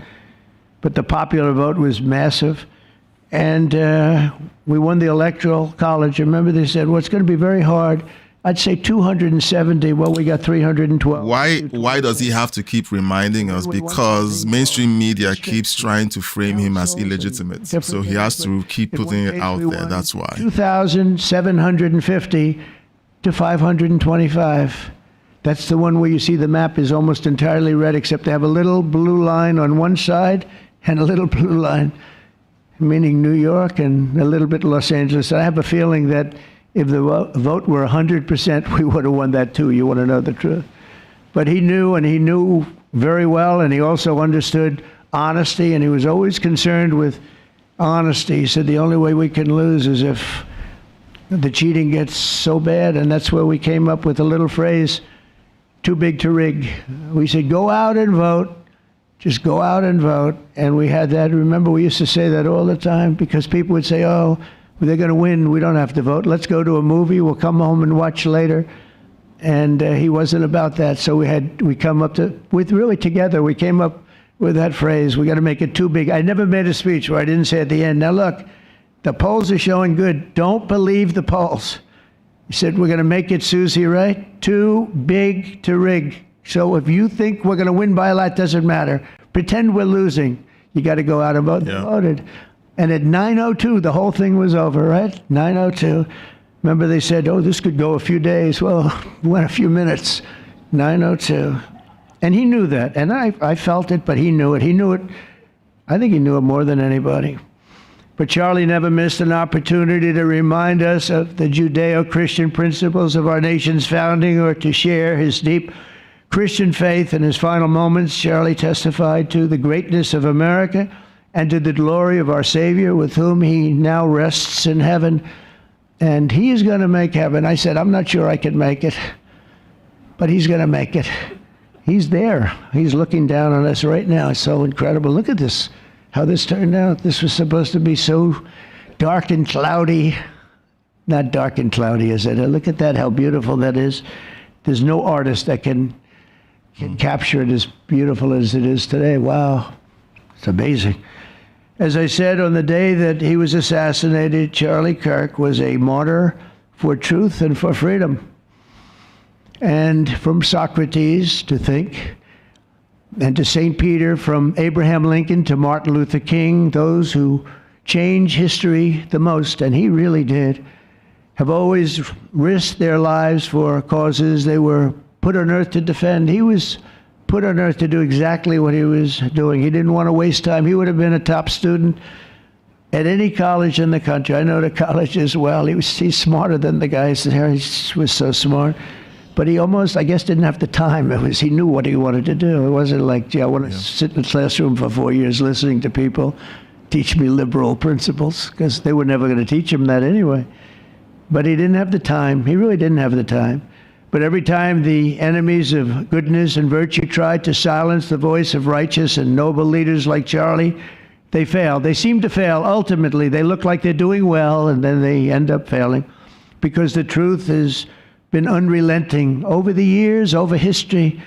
But the popular vote was massive. And we won the Electoral College. Remember, they said, well, it's going to be very hard. I'd say 270. Well, we got 312. Why does he have to keep reminding us? Because mainstream media keeps trying to frame him as illegitimate. So he has to keep putting it out there. That's why. 2,750 to 525. That's the one where you see the map is almost entirely red, except they have a little blue line on one side and a little blue line, meaning New York, and a little bit Los Angeles. I have a feeling that if the vote were 100%, we would have won that too. You want to know the truth. But he knew, and he knew very well, and he also understood honesty, and he was always concerned with honesty. He said the only way we can lose is if the cheating gets so bad, and that's where we came up with a little phrase, too big to rig. We said, go out and vote. Just go out and vote. And we had that. Remember, we used to say that all the time because people would say, oh, they're going to win. We don't have to vote. Let's go to a movie. We'll come home and watch later. And he wasn't about that. So we come up together, we came up with that phrase. We got to make it too big. I never made a speech where I didn't say at the end, now look, the polls are showing good. Don't believe the polls. He said, we're going to make it, Susie, right? Too big to rig. So if you think we're going to win by a lot, doesn't matter. Pretend we're losing. You got to go out and vote. Yeah. They voted. And at 9:02, the whole thing was over, right? 9:02. Remember they said, oh, this could go a few days. Well, it went a few minutes. 9:02. And he knew that. And I felt it, but he knew it. He knew it. I think he knew it more than anybody. But Charlie never missed an opportunity to remind us of the Judeo-Christian principles of our nation's founding or to share his deep Christian faith. In his final moments, Charlie testified to the greatness of America and to the glory of our Savior, with whom he now rests in heaven. And he is going to make heaven. I said, I'm not sure I can make it, but he's going to make it. He's there. He's looking down on us right now. It's so incredible. Look at this, how this turned out. This was supposed to be so dark and cloudy. Not dark and cloudy, is it? Look at that, how beautiful that is. There's no artist that can capture it as beautiful as it is today. Wow, it's amazing. As I said, on the day that he was assassinated, Charlie Kirk was a martyr for truth and for freedom. And from Socrates to think, and to St. Peter, from Abraham Lincoln to Martin Luther King, those who change history the most, and he really did, have always risked their lives for causes they were put on earth to defend. He was put on earth to do exactly what he was doing. He didn't want to waste time. He would have been a top student at any college in the country. I know the college as well. He's smarter than the guys there. He was so smart. But he almost, I guess, didn't have the time. He knew what he wanted to do. It wasn't like, gee, I want to sit in the classroom for 4 years listening to people teach me liberal principles, because they were never going to teach him that anyway. But he didn't have the time. He really didn't have the time. But every time the enemies of goodness and virtue tried to silence the voice of righteous and noble leaders like Charlie, they failed. They seem to fail. Ultimately, they look like they're doing well, and then they end up failing, because the truth has been unrelenting over the years, over history.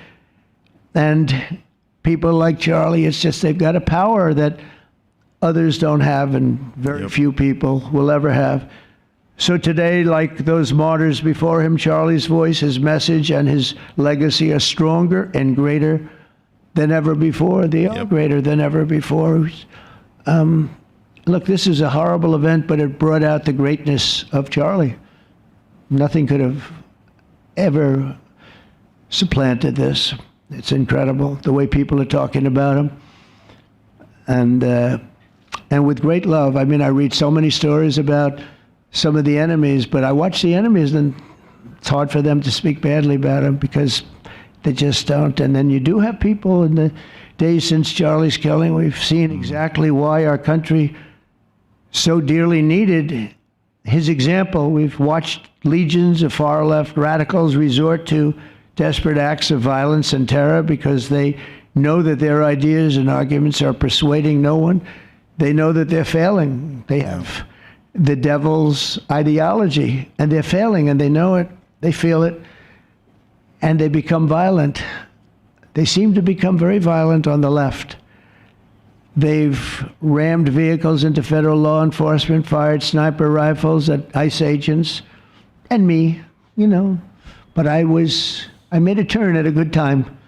And people like Charlie, it's just they've got a power that others don't have, and very few people will ever have. So today, like those martyrs before him, Charlie's voice, his message, and his legacy are stronger and greater than ever before. They are greater than ever before. Look, this is a horrible event, but it brought out the greatness of Charlie. Nothing could have ever supplanted this. It's incredible, the way people are talking about him. And with great love. I mean, I read so many stories about some of the enemies, but I watch the enemies, and it's hard for them to speak badly about him, because they just don't. And then you do have people in the days since Charlie's killing, we've seen exactly why our country so dearly needed his example. We've watched legions of far-left radicals resort to desperate acts of violence and terror because they know that their ideas and arguments are persuading no one. They know that they're failing. They have the devil's ideology, and they're failing, and they know it, they feel it, and they become violent. They seem to become very violent on the left. They've rammed vehicles into federal law enforcement, fired sniper rifles at ICE agents, and me, you know. But I made a turn at a good time.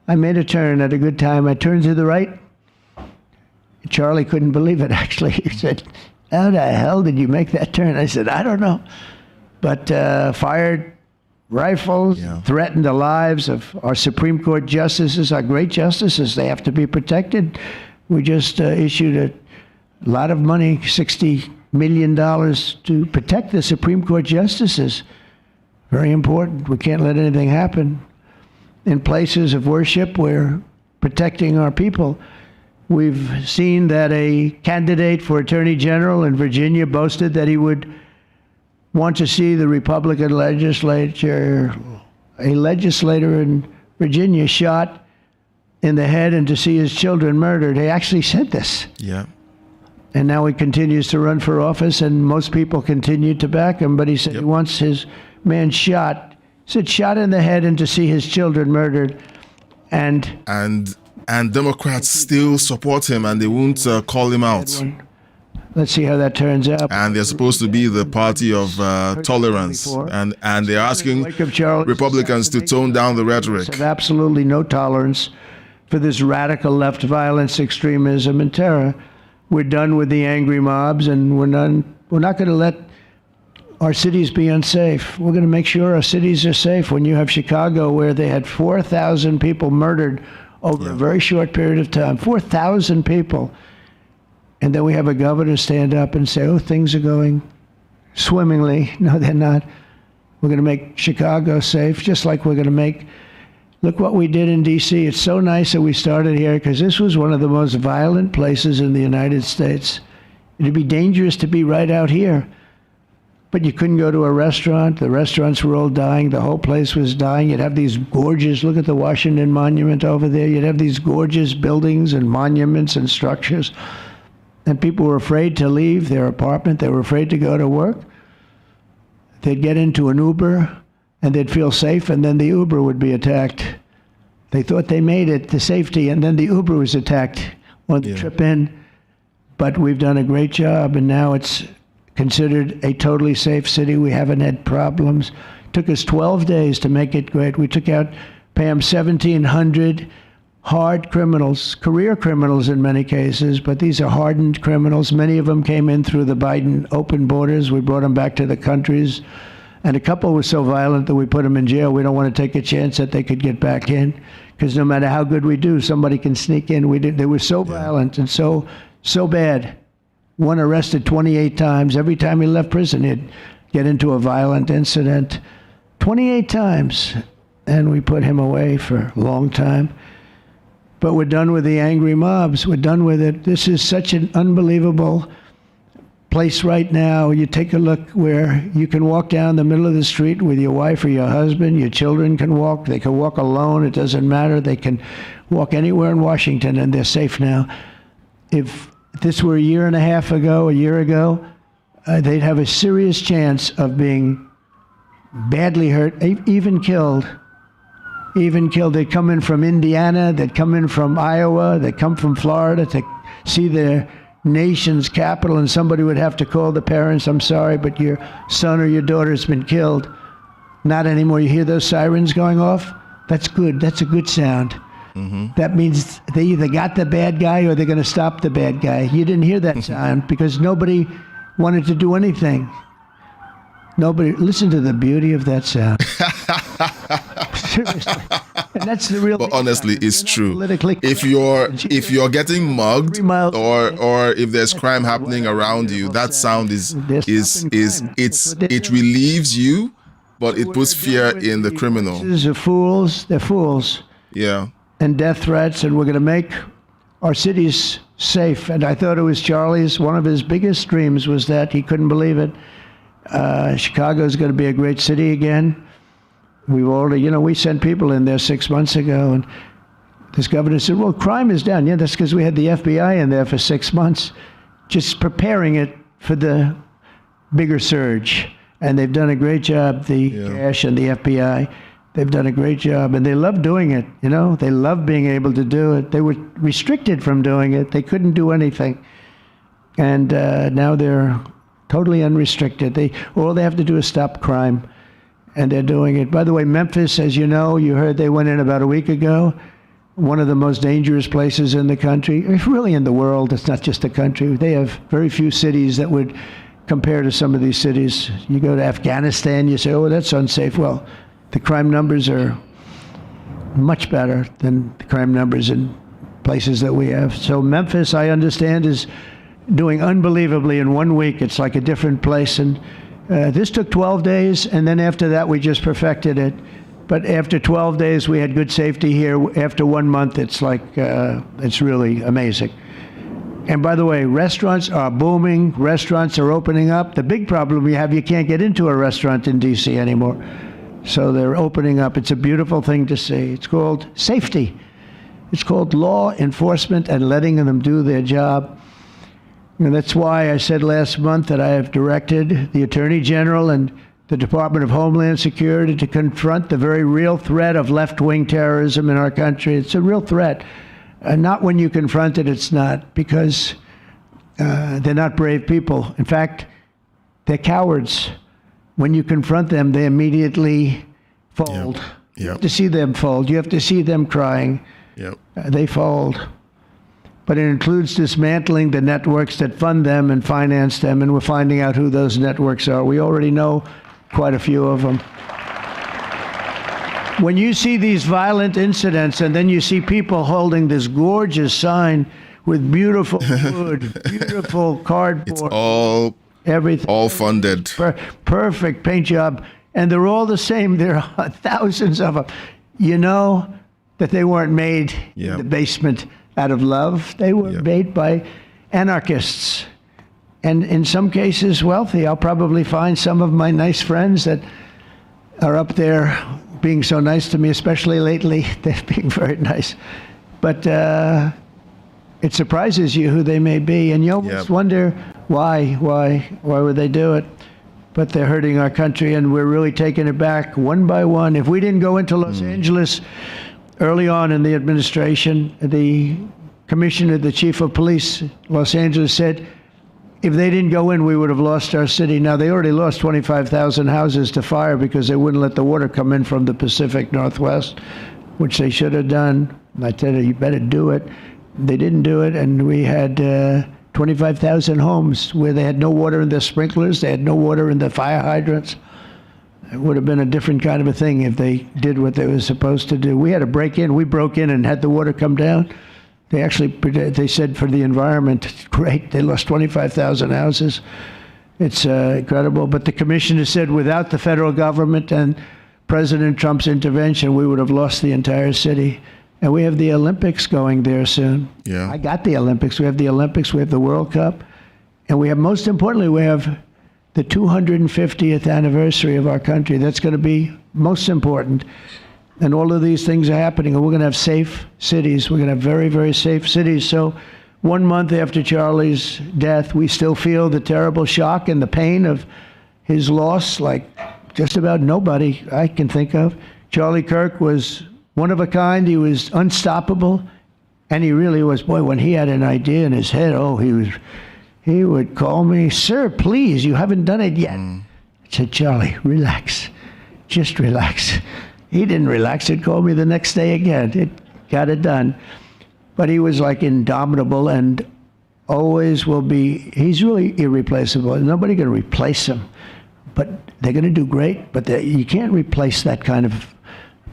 I turned to the right. Charlie couldn't believe it, actually. He said, how the hell did you make that turn? I said, I don't know. But fired rifles, threatened the lives of our Supreme Court justices, our great justices. They have to be protected. We just issued a lot of money, $60 million, to protect the Supreme Court justices. Very important. We can't let anything happen. In places of worship, we're protecting our people. We've seen that a candidate for Attorney General in Virginia boasted that he would want to see the Republican legislature, a legislator in Virginia, shot in the head and to see his children murdered. He actually said this. Yeah. And now he continues to run for office, and most people continue to back him, but he said he wants his man shot. He said shot in the head and to see his children murdered. And Democrats still support him, and they won't call him out. Let's see how that turns out. And they're supposed to be the party of tolerance, and they're asking Republicans to tone down the rhetoric. Have absolutely no tolerance for this radical left violence, extremism, and terror. We're done with the angry mobs, and we're not going to let our cities be unsafe. We're going to make sure our cities are safe. When you have Chicago, where they had 4,000 people murdered over a very short period of time, 4,000 people. And then we have a governor stand up and say, oh, things are going swimmingly. No, they're not. We're going to make Chicago safe, just like we're going to make Look what we did in D.C. It's so nice that we started here because this was one of the most violent places in the United States. It'd be dangerous to be right out here. But you couldn't go to a restaurant. The restaurants were all dying. The whole place was dying. You'd have these gorgeous, look at the Washington Monument over there. You'd have these gorgeous buildings and monuments and structures. And people were afraid to leave their apartment. They were afraid to go to work. They'd get into an Uber and they'd feel safe, and then the Uber would be attacked. They thought they made it to safety, and then the Uber was attacked on the trip in. But we've done a great job, and now it's considered a totally safe city. We haven't had problems. It took us 12 days to make it great. We took out, Pam, 1,700 hard criminals, career criminals in many cases, but these are hardened criminals. Many of them came in through the Biden open borders. We brought them back to the countries. And a couple were so violent that we put them in jail. We don't want to take a chance that they could get back in, because no matter how good we do, somebody can sneak in. They were so violent and so bad. One arrested 28 times. Every time he left prison, he'd get into a violent incident. 28 times. And we put him away for a long time. But we're done with the angry mobs. We're done with it. This is such an unbelievable place right now. You take a look where you can walk down the middle of the street with your wife or your husband. Your children can walk. They can walk alone. It doesn't matter. They can walk anywhere in Washington, and they're safe now. If this were a year ago, they'd have a serious chance of being badly hurt, even killed. They'd come in from Indiana, they'd come in from Iowa, they'd come from Florida to see their nation's capital, and somebody would have to call the parents, I'm sorry, but your son or your daughter's been killed. Not anymore. You hear those sirens going off? That's good. That's a good sound. Mm-hmm. That means they either got the bad guy or they're going to stop the bad guy. You didn't hear that sound because nobody wanted to do anything. Nobody. Listen to the beauty of that sound. Seriously. And that's the real. But honestly, it's true. If you're getting mugged or if there's crime happening around you, that sound it relieves you, but it puts fear in the criminal. They're fools. They're fools. Yeah. And death threats, and we're going to make our cities safe. And I thought it was Charlie's, one of his biggest dreams was that. He couldn't believe it. Chicago is going to be a great city again. We've already, we sent people in there 6 months ago, and this governor said, well, crime is down. Yeah, that's because we had the FBI in there for 6 months, just preparing it for the bigger surge. And they've done a great job, the cash and the FBI. They've done a great job, and they love doing it. They love being able to do it. They were restricted from doing it. They couldn't do anything. And now they're totally unrestricted. All they have to do is stop crime, and they're doing it. By the way, Memphis, as you know, you heard they went in about a week ago, one of the most dangerous places in the country, really in the world. It's not just the country. They have very few cities that would compare to some of these cities. You go to Afghanistan, you say, oh, that's unsafe. Well, the crime numbers are much better than the crime numbers in places that we have. So Memphis, I understand, is doing unbelievably in 1 week. It's like a different place. And this took 12 days, and then after that, we just perfected it. But after 12 days, we had good safety here. After 1 month, it's like, it's really amazing. And by the way, restaurants are booming. Restaurants are opening up. The big problem we have, you can't get into a restaurant in D.C. anymore. So they're opening up. It's a beautiful thing to see. It's called safety. It's called law enforcement and letting them do their job. And that's why I said last month that I have directed the Attorney General and the Department of Homeland Security to confront the very real threat of left-wing terrorism in our country. It's a real threat. Not when you confront it, it's not, because they're not brave people. In fact, they're cowards. When you confront them, they immediately fold. Yep. You have to see them fold. You have to see them crying. Yep. They fold. But it includes dismantling the networks that fund them and finance them, and we're finding out who those networks are. We already know quite a few of them. When you see these violent incidents, and then you see people holding this gorgeous sign with beautiful wood, beautiful cardboard. It's all everything. All funded. Perfect paint job. And they're all the same. There are thousands of them. you know that they weren't made in the basement out of love. They were made by anarchists, and in some cases wealthy. I'll probably find some of my nice friends that are up there being so nice to me, especially lately. They're being very nice. But it surprises you who they may be, and you almost wonder why would they do it? But they're hurting our country, and we're really taking it back one by one. If we didn't go into Los Angeles early on in the administration, the commissioner, the chief of police, Los Angeles, said if they didn't go in, we would have lost our city. Now, they already lost 25,000 houses to fire because they wouldn't let the water come in from the Pacific Northwest, which they should have done. I tell you better do it. They didn't do it, and we had 25,000 homes where they had no water in their sprinklers, they had no water in their fire hydrants. It would have been a different kind of a thing if they did what they were supposed to do. We had to break in. We broke in and had the water come down. They said for the environment, great, they lost 25,000 houses. It's incredible. But the commissioner said without the federal government and President Trump's intervention, we would have lost the entire city. And we have the Olympics going there soon. Yeah. I got the Olympics. We have the Olympics. We have the World Cup. And we have, most importantly, we have the 250th anniversary of our country. That's going to be most important. And all of these things are happening. And we're going to have safe cities. We're going to have very, very safe cities. So 1 month after Charlie's death, we still feel the terrible shock and the pain of his loss, like just about nobody I can think of. Charlie Kirk was one of a kind. He was unstoppable, and he really was. Boy, when he had an idea in his head, he would call me, "Sir, please, you haven't done it yet." I said, "Charlie, relax, just relax." He didn't relax. He'd call me the next day again. It got it done. But he was like indomitable, and always will be. He's really irreplaceable. Nobody can replace him. But they're going to do great. But you can't replace that kind of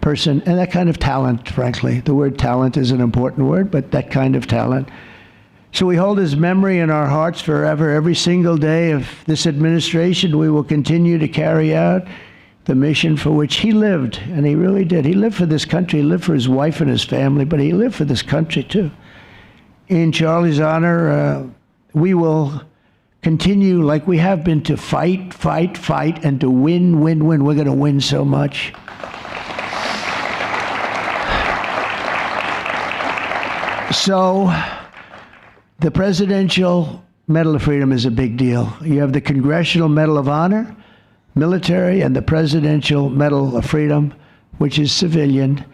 person and that kind of talent, frankly. The word talent is an important word, but that kind of talent. So we hold his memory in our hearts forever. Every single day of this administration, we will continue to carry out the mission for which he lived, and he really did. He lived for this country. He lived for his wife and his family, but he lived for this country too. In Charlie's honor, we will continue like we have been to fight, fight, fight, and to win, win, win. We're going to win so much. So the Presidential Medal of Freedom is a big deal. You have the Congressional Medal of Honor, military, and the Presidential Medal of Freedom, which is civilian.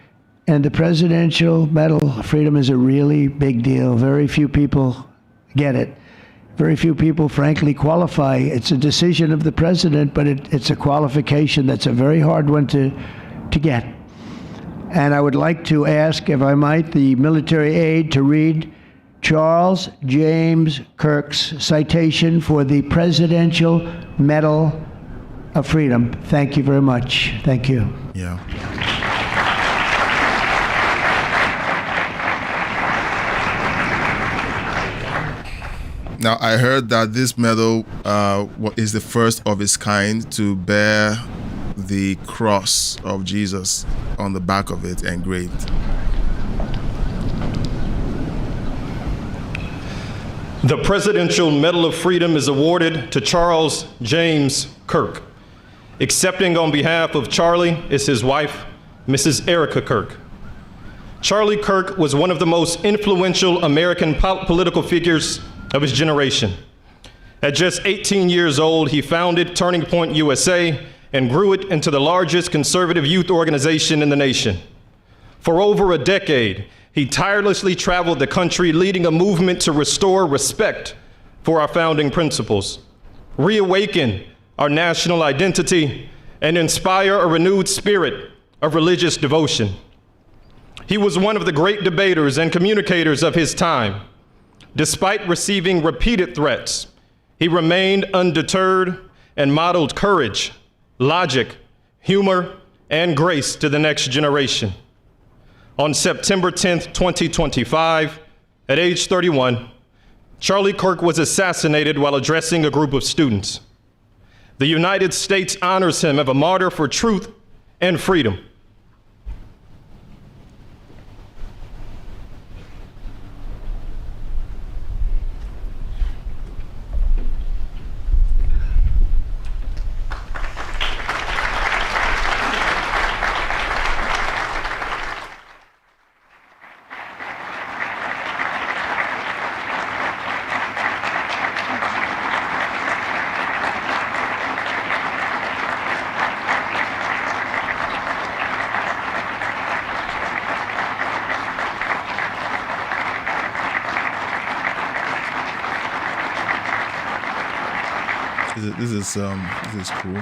And the Presidential Medal of Freedom is a really big deal. Very few people get it. Very few people, frankly, qualify. It's a decision of the president, but it's a qualification that's a very hard one to get. And I would like to ask, if I might, the military aide to read Charles James Kirk's citation for the Presidential Medal of Freedom. Thank you very much. Thank you. Yeah. Now, I heard that this medal is the first of its kind to bear the cross of Jesus on the back of it engraved. The Presidential Medal of Freedom is awarded to Charles James Kirk. Accepting on behalf of Charlie is his wife, Mrs. Erica Kirk. Charlie Kirk was one of the most influential American political figures of his generation. At just 18 years old, he founded Turning Point USA and grew it into the largest conservative youth organization in the nation. For over a decade, he tirelessly traveled the country, leading a movement to restore respect for our founding principles, reawaken our national identity, and inspire a renewed spirit of religious devotion. He was one of the great debaters and communicators of his time. Despite receiving repeated threats, he remained undeterred and modeled courage, logic, humor, and grace to the next generation. On September 10th, 2025, at age 31, Charlie Kirk was assassinated while addressing a group of students. The United States honors him as a martyr for truth and freedom. This is cool.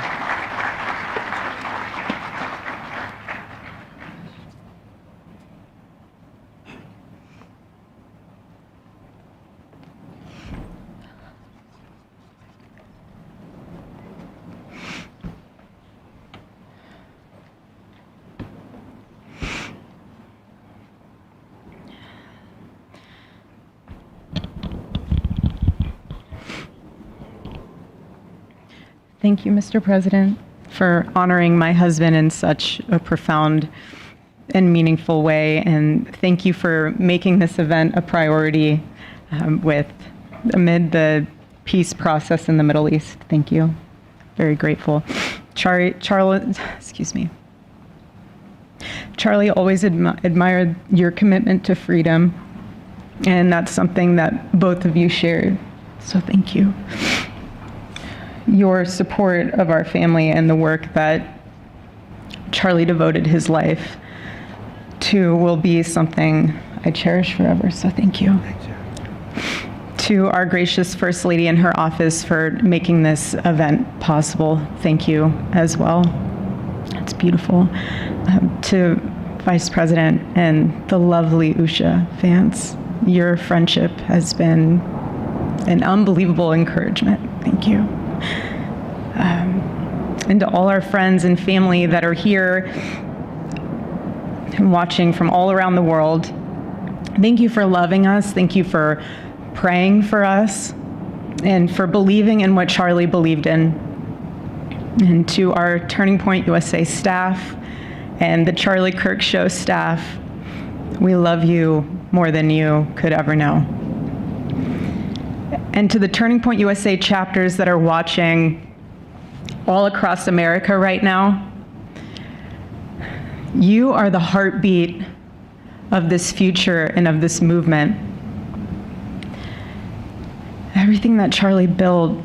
Thank you, Mr. President, for honoring my husband in such a profound and meaningful way. And thank you for making this event a priority amid the peace process in the Middle East. Thank you. Very grateful. Charlie always admired your commitment to freedom, and that's something that both of you shared. So thank you. Your support of our family and the work that Charlie devoted his life to will be something I cherish forever, so thank you. To our gracious First Lady in her office for making this event possible, thank you as well. It's beautiful. To Vice President and the lovely Usha Vance, your friendship has been an unbelievable encouragement. Thank you. And to all our friends and family that are here and watching from all around the world, thank you for loving us. Thank you for praying for us and for believing in what Charlie believed in. And to our Turning Point USA staff and the Charlie Kirk Show staff, we love you more than you could ever know. And to the Turning Point USA chapters that are watching all across America right now, you are the heartbeat of this future and of this movement. Everything that Charlie built,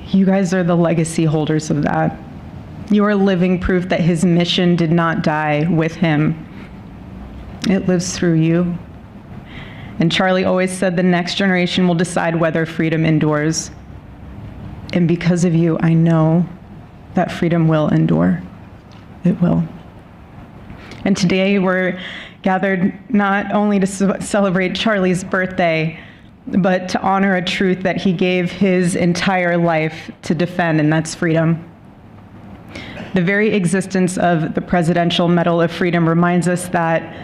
you guys are the legacy holders of that. You are living proof that his mission did not die with him. It lives through you. And Charlie always said the next generation will decide whether freedom endures. And because of you, I know that freedom will endure. It will. And today we're gathered not only to celebrate Charlie's birthday, but to honor a truth that he gave his entire life to defend, and that's freedom. The very existence of the Presidential Medal of Freedom reminds us that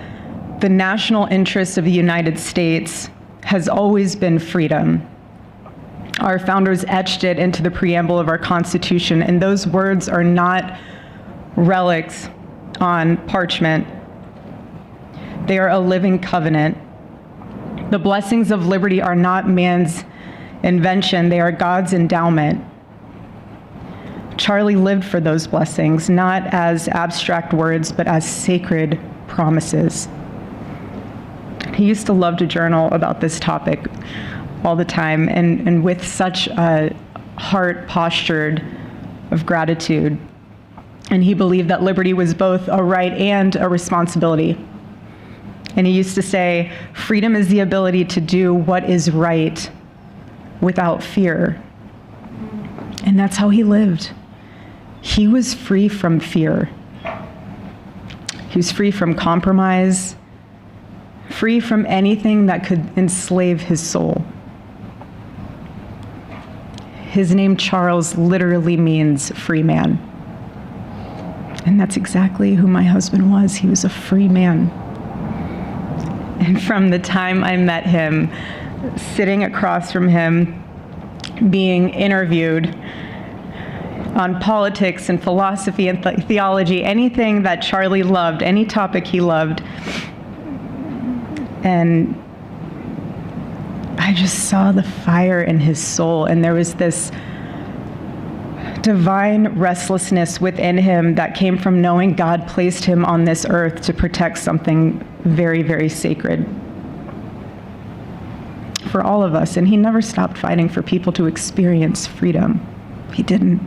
the national interest of the United States has always been freedom. Our founders etched it into the preamble of our Constitution, and those words are not relics on parchment. They are a living covenant. The blessings of liberty are not man's invention, they are God's endowment. Charlie lived for those blessings, not as abstract words, but as sacred promises. He used to love to journal about this topic all the time, and with such a heart postured of gratitude. And he believed that liberty was both a right and a responsibility. And he used to say, freedom is the ability to do what is right without fear. And that's how he lived. He was free from fear. He was free from compromise, free from anything that could enslave his soul. His name, Charles, literally means free man. And that's exactly who my husband was. He was a free man. And from the time I met him, sitting across from him, being interviewed on politics and philosophy and theology, anything that Charlie loved, any topic he loved, and I just saw the fire in his soul, and there was this divine restlessness within him that came from knowing God placed him on this earth to protect something very, very sacred for all of us. And he never stopped fighting for people to experience freedom. He didn't.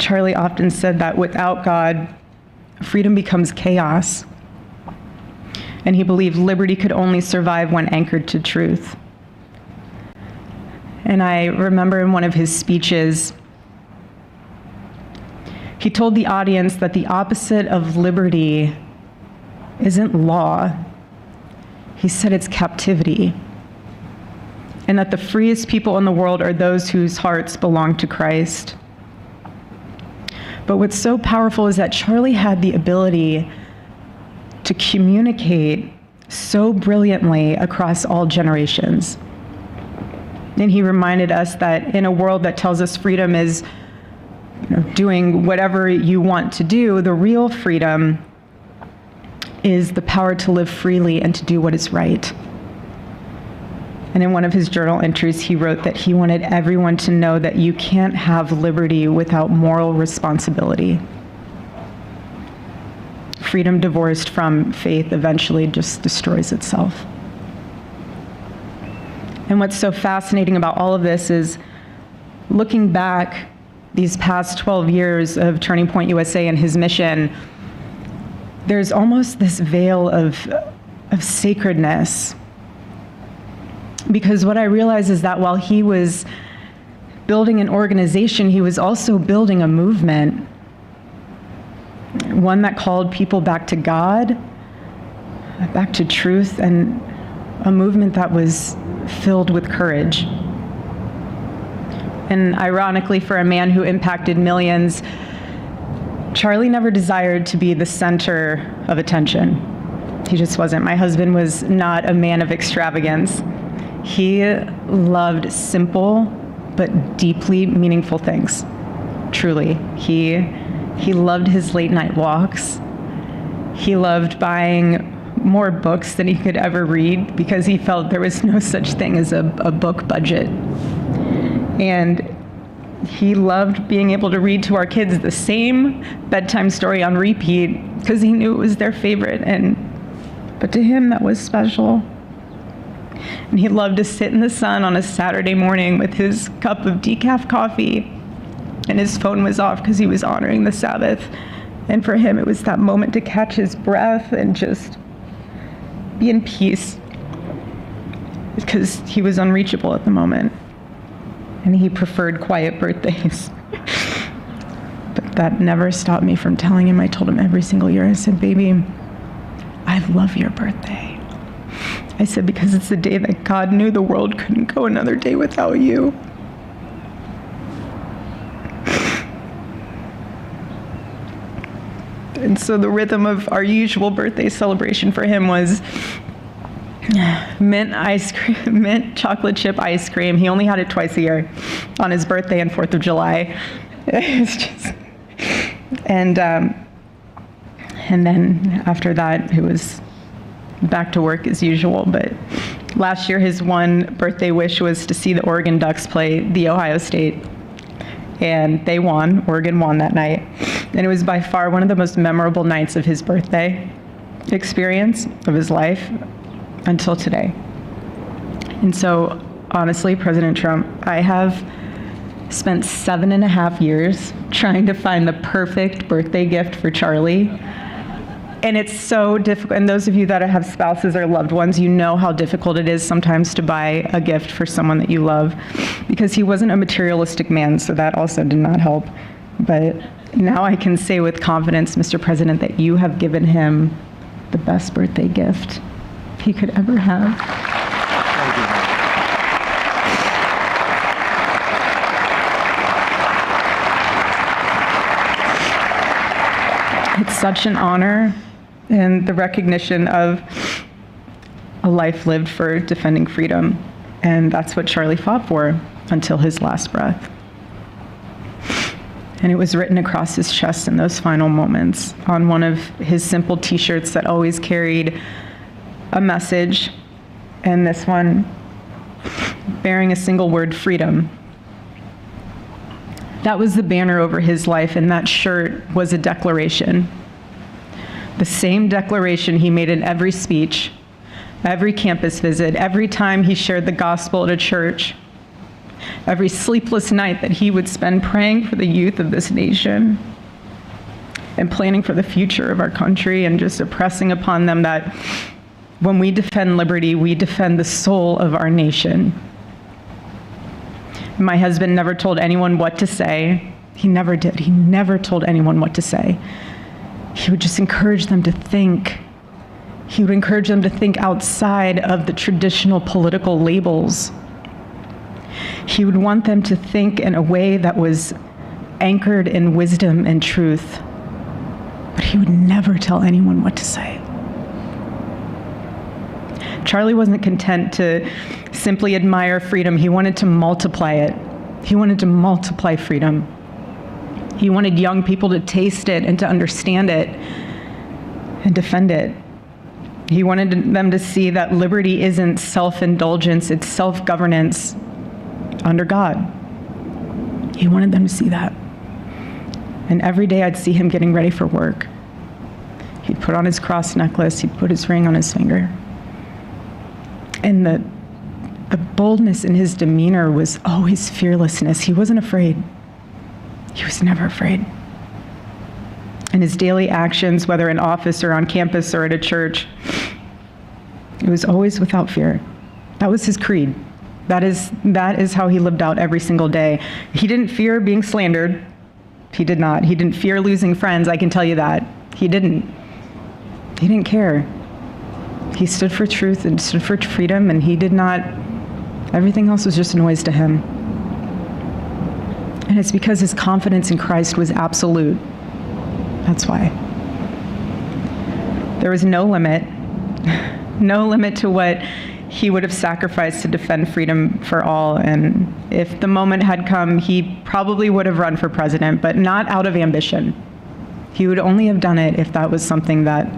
Charlie often said that without God, freedom becomes chaos. And he believed liberty could only survive when anchored to truth. And I remember in one of his speeches, he told the audience that the opposite of liberty isn't law. He said it's captivity. And that the freest people in the world are those whose hearts belong to Christ. But what's so powerful is that Charlie had the ability to communicate so brilliantly across all generations. And he reminded us that in a world that tells us freedom is doing whatever you want to do, the real freedom is the power to live freely and to do what is right. And in one of his journal entries, he wrote that he wanted everyone to know that you can't have liberty without moral responsibility. Freedom divorced from faith eventually just destroys itself. And what's so fascinating about all of this is looking back these past 12 years of Turning Point USA and his mission, there's almost this veil of sacredness. Because what I realize is that while he was building an organization, he was also building a movement, one that called people back to God, back to truth, and a movement that was filled with courage. And ironically, for a man who impacted millions, Charlie never desired to be the center of attention. He just wasn't. My husband was not a man of extravagance. He loved simple but deeply meaningful things. Truly. He loved his late night walks. He loved buying more books than he could ever read because he felt there was no such thing as a book budget. And he loved being able to read to our kids the same bedtime story on repeat because he knew it was their favorite. But to him, that was special. And he loved to sit in the sun on a Saturday morning with his cup of decaf coffee, and his phone was off because he was honoring the Sabbath. And for him, it was that moment to catch his breath and just be in peace because he was unreachable at the moment. And he preferred quiet birthdays. But that never stopped me from telling him. I told him every single year, I said, baby, I love your birthday. I said, because it's the day that God knew the world couldn't go another day without you. And so the rhythm of our usual birthday celebration for him was mint ice cream, mint chocolate chip ice cream. He only had it twice a year, on his birthday and 4th of July. It's just, and then after that, it was back to work as usual. But last year, his one birthday wish was to see the Oregon Ducks play the Ohio State. And they won. Oregon won that night. And it was by far one of the most memorable nights of his birthday experience of his life until today. And so, honestly, President Trump, I have spent 7.5 years trying to find the perfect birthday gift for Charlie. And it's so difficult. And those of you that have spouses or loved ones, you know how difficult it is sometimes to buy a gift for someone that you love, because he wasn't a materialistic man, so that also did not help. But now I can say with confidence, Mr. President, that you have given him the best birthday gift he could ever have. It's such an honor and the recognition of a life lived for defending freedom. And that's what Charlie fought for until his last breath. And it was written across his chest in those final moments on one of his simple t-shirts that always carried a message, and this one bearing a single word, freedom. That was the banner over his life, and that shirt was a declaration. The same declaration he made in every speech, every campus visit, every time he shared the gospel at a church, every sleepless night that he would spend praying for the youth of this nation and planning for the future of our country, and just impressing upon them that when we defend liberty, we defend the soul of our nation. My husband never told anyone what to say. He never did. He never told anyone what to say. He would just encourage them to think. He would encourage them to think outside of the traditional political labels. He would want them to think in a way that was anchored in wisdom and truth. But he would never tell anyone what to say. Charlie wasn't content to simply admire freedom. He wanted to multiply it. He wanted to multiply freedom. He wanted young people to taste it and to understand it and defend it. He wanted them to see that liberty isn't self-indulgence, it's self-governance under God. He wanted them to see that. And every day I'd see him getting ready for work. He'd put on his cross necklace, he'd put his ring on his finger. And the boldness in his demeanor was always fearlessness. He wasn't afraid. He was never afraid. In his daily actions, whether in office or on campus or at a church, it was always without fear. That was his creed. That is how he lived out every single day. He didn't fear being slandered. He did not. He didn't fear losing friends, I can tell you that. He didn't. He didn't care. He stood for truth and stood for freedom, and he did not, everything else was just noise to him. And it's because his confidence in Christ was absolute. That's why. There was no limit to what he would have sacrificed to defend freedom for all. And if the moment had come, he probably would have run for president, but not out of ambition. He would only have done it if that was something that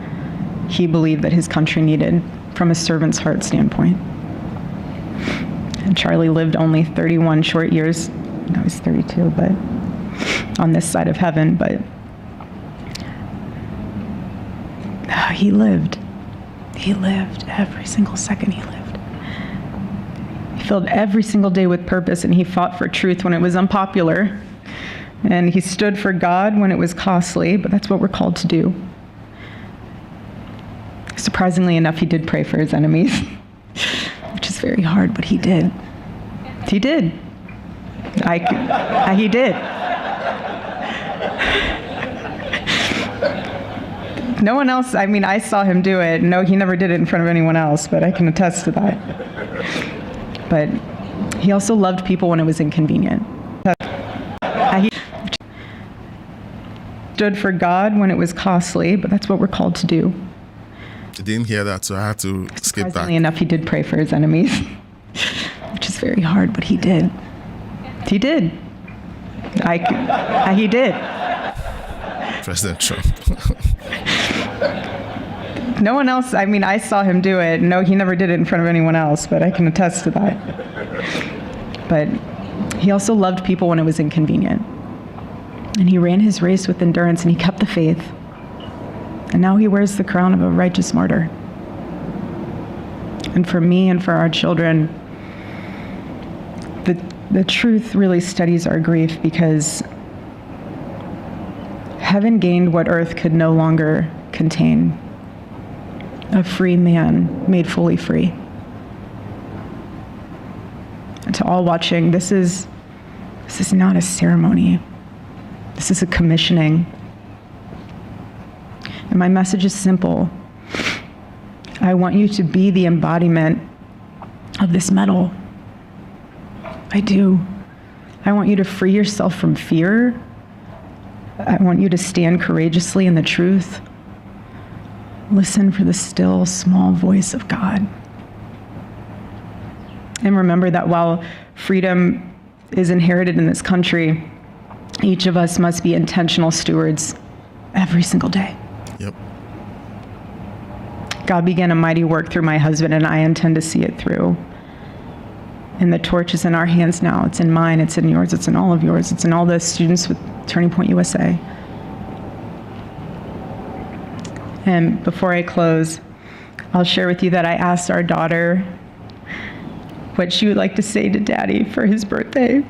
he believed that his country needed from a servant's heart standpoint. And Charlie lived only 31 short years. No, he's 32, but on this side of heaven, but he lived. He lived every single second he lived. He filled every single day with purpose, and he fought for truth when it was unpopular. And he stood for God when it was costly, but that's what we're called to do. Surprisingly enough, he did pray for his enemies, which is very hard, but he did. He did. He did. No one else, I mean, I saw him do it. No, he never did it in front of anyone else, but I can attest to that. But he also loved people when it was inconvenient. He stood for God when it was costly, but that's what we're called to do. I didn't hear that, so I had to skip back. Surprisingly enough, he did pray for his enemies, which is very hard, but he did. He did. He did. President Trump. No one else, I mean, I saw him do it. No, he never did it in front of anyone else, but I can attest to that. But he also loved people when it was inconvenient. And he ran his race with endurance, and he kept the faith. And now he wears the crown of a righteous martyr. And for me and for our children, the truth really steadies our grief, because heaven gained what earth could no longer contain: a free man made fully free. And to all watching, this is not a ceremony. This is a commissioning. And my message is simple. I want you to be the embodiment of this medal. I do. I want you to free yourself from fear. I want you to stand courageously in the truth. Listen for the still, small voice of God. And remember that while freedom is inherited in this country, each of us must be intentional stewards every single day. Yep. God began a mighty work through my husband, and I intend to see it through. And the torch is in our hands now. It's in mine, it's in yours, it's in all of yours, it's in all the students with Turning Point USA. And before I close, I'll share with you that I asked our daughter what she would like to say to Daddy for his birthday.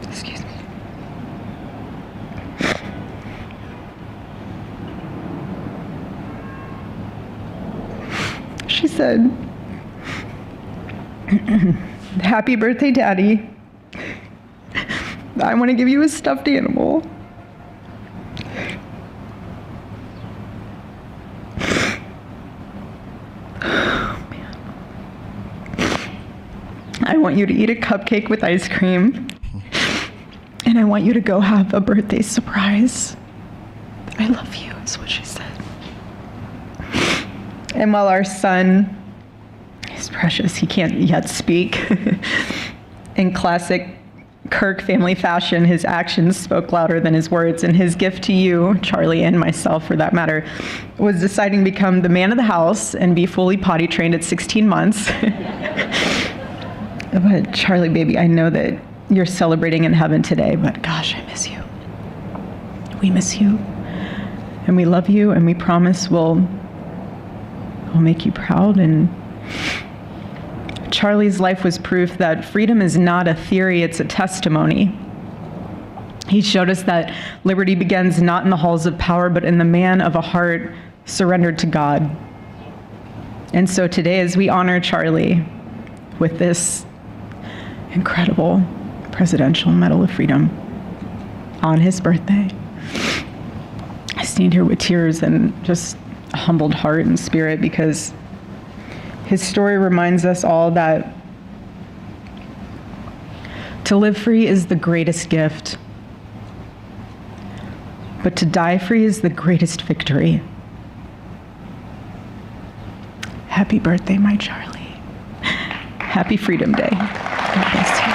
Excuse me. She said, Happy birthday, Daddy. I want to give you a stuffed animal. Oh, man. I want you to eat a cupcake with ice cream. And I want you to go have a birthday surprise. I love you, is what she said. And while our son is precious, he can't yet speak. In classic Kirk family fashion, his actions spoke louder than his words, and his gift to you, Charlie, and myself for that matter, was deciding to become the man of the house and be fully potty trained at 16 months. But Charlie, baby, I know that you're celebrating in heaven today, but gosh, I miss you. We miss you, and we love you, and we promise we'll make you proud. And Charlie's life was proof that freedom is not a theory, it's a testimony. He showed us that liberty begins not in the halls of power, but in the man of a heart surrendered to God. And so today, as we honor Charlie with this incredible Presidential Medal of Freedom on his birthday, I stand here with tears and just a humbled heart and spirit, because his story reminds us all that to live free is the greatest gift, but to die free is the greatest victory. Happy birthday, my Charlie. Happy Freedom Day. God bless you.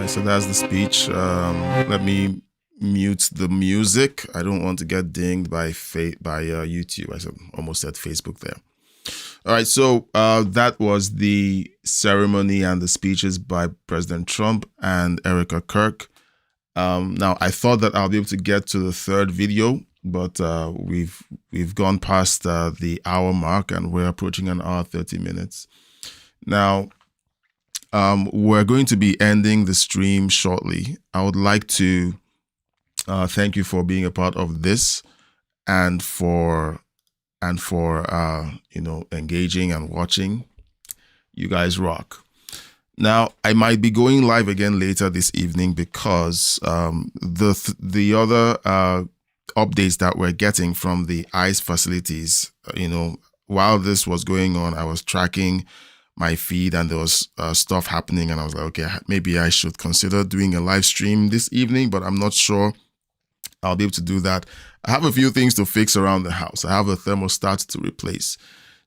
So that's the speech. Let me mute the music. I don't want to get dinged by YouTube. I almost said Facebook there. All right, so that was the ceremony and the speeches by President Trump and Erica Kirk. Now, I thought that I'll be able to get to the third video, but we've gone past the hour mark, and we're approaching an hour 30 minutes. Now, we're going to be ending the stream shortly. I would like to thank you for being a part of this, and for engaging and watching. You guys rock. Now, I might be going live again later this evening because the other updates that we're getting from the ICE facilities, while this was going on, I was tracking my feed, and there was stuff happening, and I was like, okay, maybe I should consider doing a live stream this evening, but I'm not sure I'll be able to do that. I have a few things to fix around the house. I have a thermostat to replace,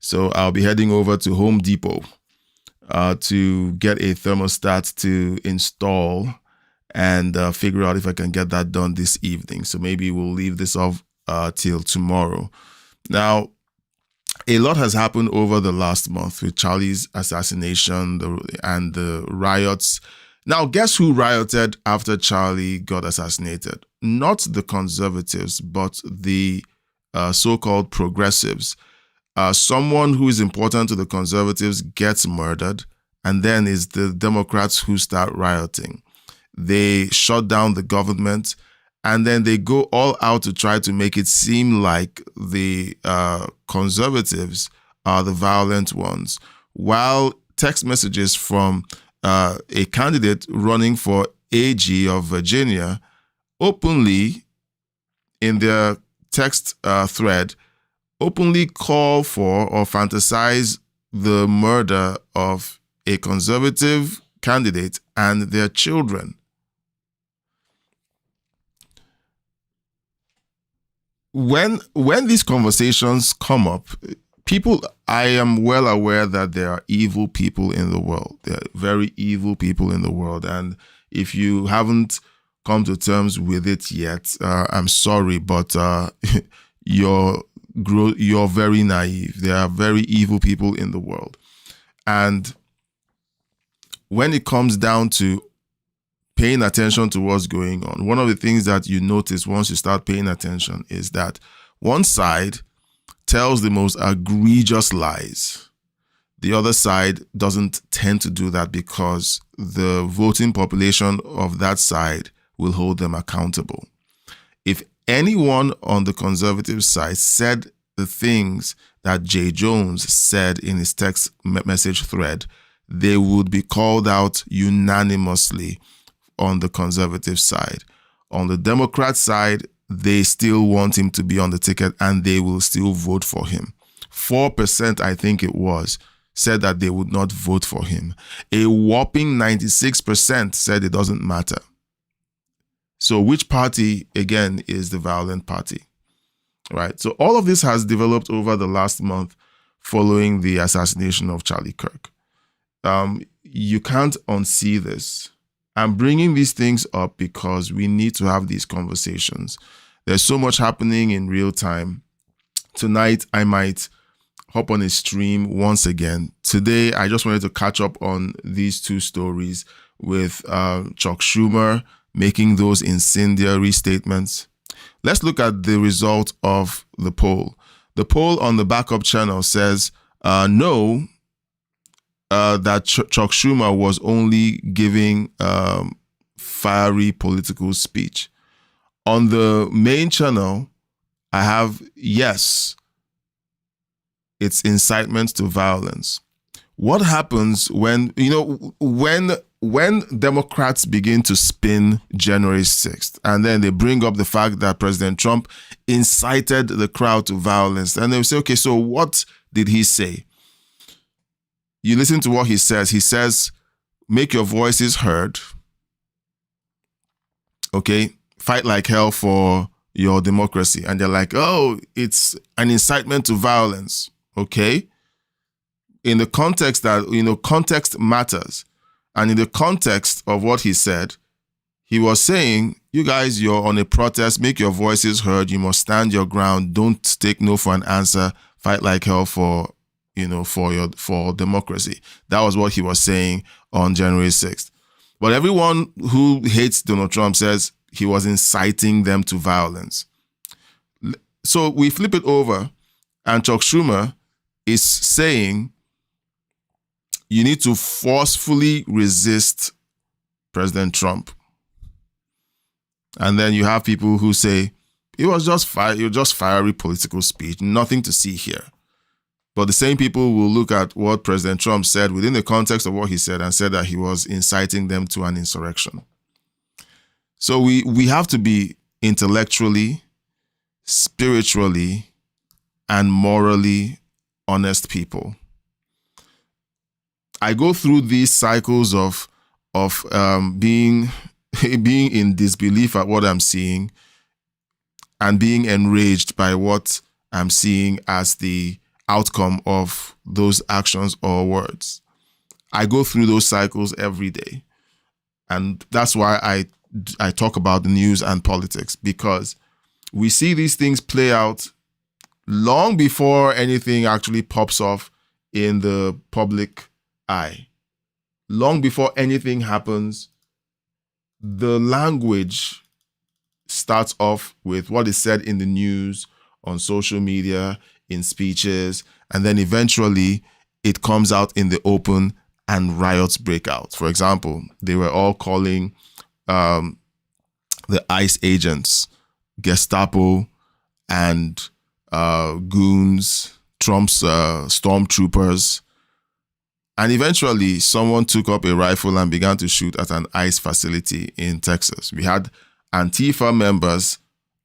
so I'll be heading over to Home Depot to get a thermostat to install and figure out if I can get that done this evening. So maybe we'll leave this off till tomorrow. Now, a lot has happened over the last month with Charlie's assassination and the riots. Now, guess who rioted after Charlie got assassinated? Not the conservatives, but the so-called progressives. Someone who is important to the conservatives gets murdered, and then it's the Democrats who start rioting. They shut down the government, and then they go all out to try to make it seem like the conservatives are the violent ones, while text messages from a candidate running for AG of Virginia openly, in their text thread, openly call for or fantasize the murder of a conservative candidate and their children. When these conversations come up, I am well aware that there are evil people in the world. There are very evil people in the world. And if you haven't come to terms with it yet, I'm sorry, but you're very naive. There are very evil people in the world. And when it comes down to paying attention to what's going on, one of the things that you notice once you start paying attention is that one side tells the most egregious lies. The other side doesn't tend to do that because the voting population of that side will hold them accountable. If anyone on the conservative side said the things that Jay Jones said in his text message thread, they would be called out unanimously on the conservative side. On the Democrat side, they still want him to be on the ticket and they will still vote for him. 4%, I think it was, said that they would not vote for him. A whopping 96% said it doesn't matter. So which party, again, is the violent party? Right? So all of this has developed over the last month following the assassination of Charlie Kirk. You can't unsee this. I'm bringing these things up because we need to have these conversations. There's so much happening in real time. Tonight, I might hop on a stream once again. Today, I just wanted to catch up on these two stories with Chuck Schumer making those incendiary statements. Let's look at the result of the poll. The poll on the backup channel says no, that Chuck Schumer was only giving fiery political speech. On the main channel, I have yes, it's incitement to violence. What happens when Democrats begin to spin January 6th and then they bring up the fact that President Trump incited the crowd to violence, and they say, okay, so what did he say? You listen to what he says. He says, make your voices heard. Okay, fight like hell for your democracy. And they're like, oh, it's an incitement to violence. Okay. In the context that, context matters. And in the context of what he said, he was saying, you guys, you're on a protest, make your voices heard. You must stand your ground. Don't take no for an answer. Fight like hell for democracy. That was what he was saying on January 6th. But everyone who hates Donald Trump says he was inciting them to violence. So we flip it over, and Chuck Schumer is saying you need to forcefully resist President Trump. And then you have people who say it was just fiery political speech, nothing to see here. But the same people will look at what President Trump said within the context of what he said and said that he was inciting them to an insurrection. So we have to be intellectually, spiritually, and morally honest people. I go through these cycles of being in disbelief at what I'm seeing and being enraged by what I'm seeing as the outcome of those actions or words. I go through those cycles every day. And that's why I talk about the news and politics, because we see these things play out long before anything actually pops off in the public eye. Long before anything happens, the language starts off with what is said in the news, on social media, in speeches, and then eventually it comes out in the open and riots break out. For example, they were all calling the ICE agents, Gestapo, and goons, Trump's stormtroopers. And eventually someone took up a rifle and began to shoot at an ICE facility in Texas. We had Antifa members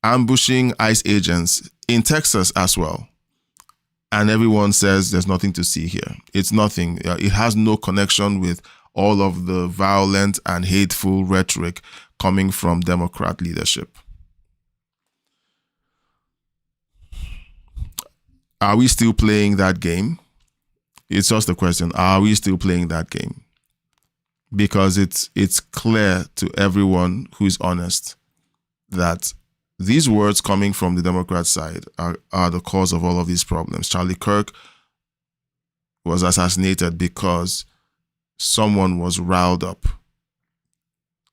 ambushing ICE agents in Texas as well. And everyone says there's nothing to see here. It's nothing. It has no connection with all of the violent and hateful rhetoric coming from Democrat leadership. Are we still playing that game? It's just a question. Are we still playing that game? Because it's clear to everyone who is honest that these words coming from the Democrat side are the cause of all of these problems. Charlie Kirk was assassinated because someone was riled up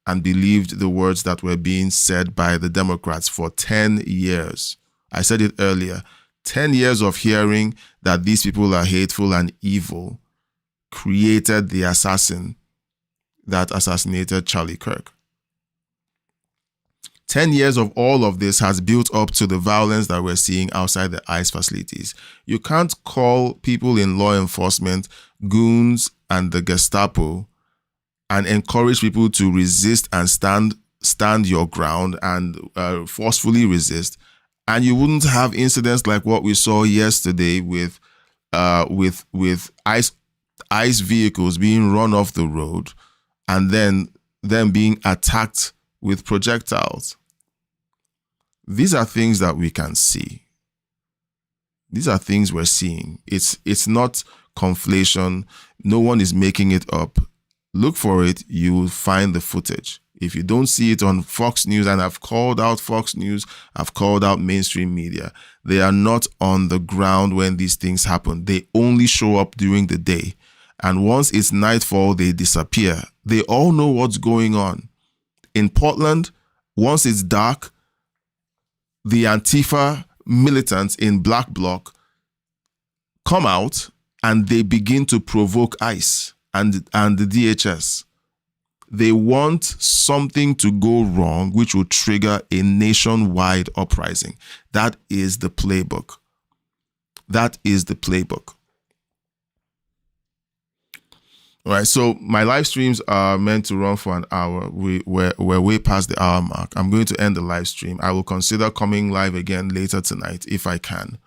and believed the words that were being said by the Democrats for 10 years. I said it earlier, 10 years of hearing that these people are hateful and evil, created the assassin that assassinated Charlie Kirk. 10 years of all of this has built up to the violence that we're seeing outside the ICE facilities. You can't call people in law enforcement goons and the Gestapo and encourage people to resist and stand your ground and forcefully resist, and you wouldn't have incidents like what we saw yesterday with ICE vehicles being run off the road and then them being attacked with projectiles. These are things that we can see. These are things we're seeing. It's not conflation. No one is making it up. Look for it. You will find the footage. If you don't see it on Fox News, and I've called out Fox News, I've called out mainstream media, they are not on the ground when these things happen. They only show up during the day. And once it's nightfall, they disappear. They all know what's going on. In Portland, once it's dark, the Antifa militants in Black Bloc come out and they begin to provoke ICE and the DHS. They want something to go wrong, which will trigger a nationwide uprising. That is the playbook. That is the playbook. All right, so my live streams are meant to run for an hour. We're way past the hour mark. I'm going to end the live stream. I will consider coming live again later tonight if I can.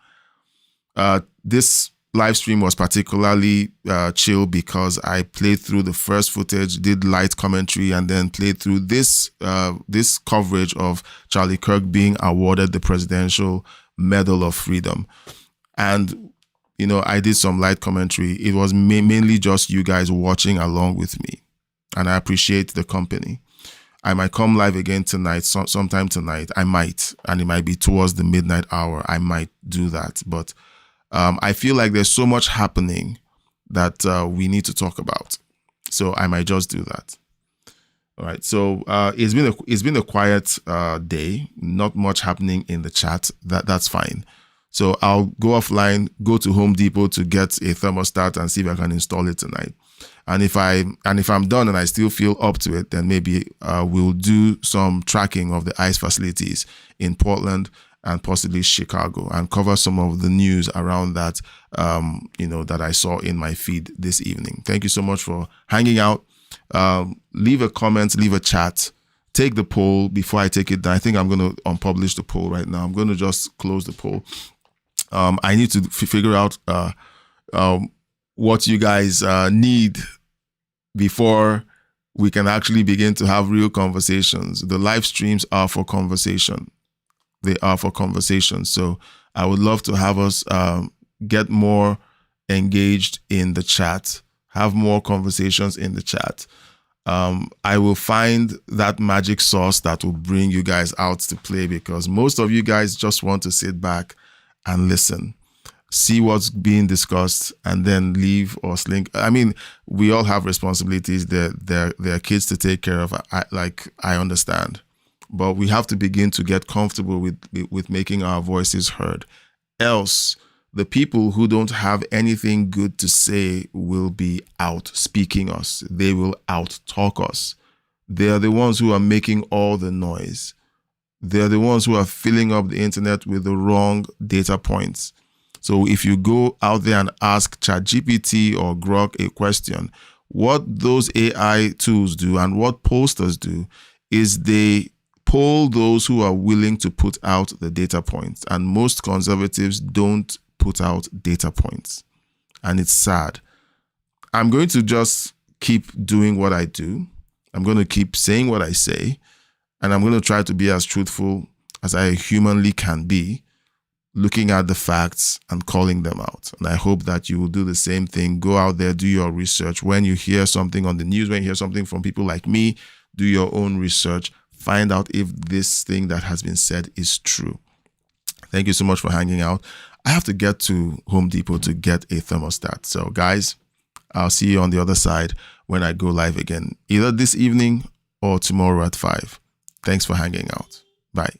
This live stream was particularly chill because I played through the first footage, did light commentary, and then played through this coverage of Charlie Kirk being awarded the Presidential Medal of Freedom. And you know, I did some light commentary. It was mainly just you guys watching along with me. And I appreciate the company. I might come live again tonight, sometime tonight. I might. And it might be towards the midnight hour. I might do that. But I feel like there's so much happening that we need to talk about. So I might just do that. All right. So it's been a quiet day. Not much happening in the chat. That's fine. So I'll go offline, go to Home Depot to get a thermostat and see if I can install it tonight. And if I'm done and I still feel up to it, then maybe we'll do some tracking of the ICE facilities in Portland and possibly Chicago and cover some of the news around that, that I saw in my feed this evening. Thank you so much for hanging out. Leave a comment, leave a chat. Take the poll before I take it down. I think I'm going to unpublish the poll right now. I'm going to just close the poll. I need to figure out what you guys need before we can actually begin to have real conversations. The live streams are for conversation. They are for conversation. So I would love to have us get more engaged in the chat, have more conversations in the chat. I will find that magic sauce that will bring you guys out to play, because most of you guys just want to sit back and listen, see what's being discussed, and then leave or slink. I mean, we all have responsibilities. There are kids to take care of. I understand, but we have to begin to get comfortable with making our voices heard. Else, the people who don't have anything good to say will be out speaking us. They will out talk us. They are the ones who are making all the noise. They're the ones who are filling up the internet with the wrong data points. So if you go out there and ask ChatGPT or Grok a question, what those AI tools do and what pollsters do is they poll those who are willing to put out the data points. And most conservatives don't put out data points. And it's sad. I'm going to just keep doing what I do. I'm going to keep saying what I say. And I'm going to try to be as truthful as I humanly can be, looking at the facts and calling them out. And I hope that you will do the same thing. Go out there, do your research. When you hear something on the news, when you hear something from people like me, do your own research. Find out if this thing that has been said is true. Thank you so much for hanging out. I have to get to Home Depot to get a thermostat. So guys, I'll see you on the other side when I go live again, either this evening or tomorrow at 5. Thanks for hanging out. Bye.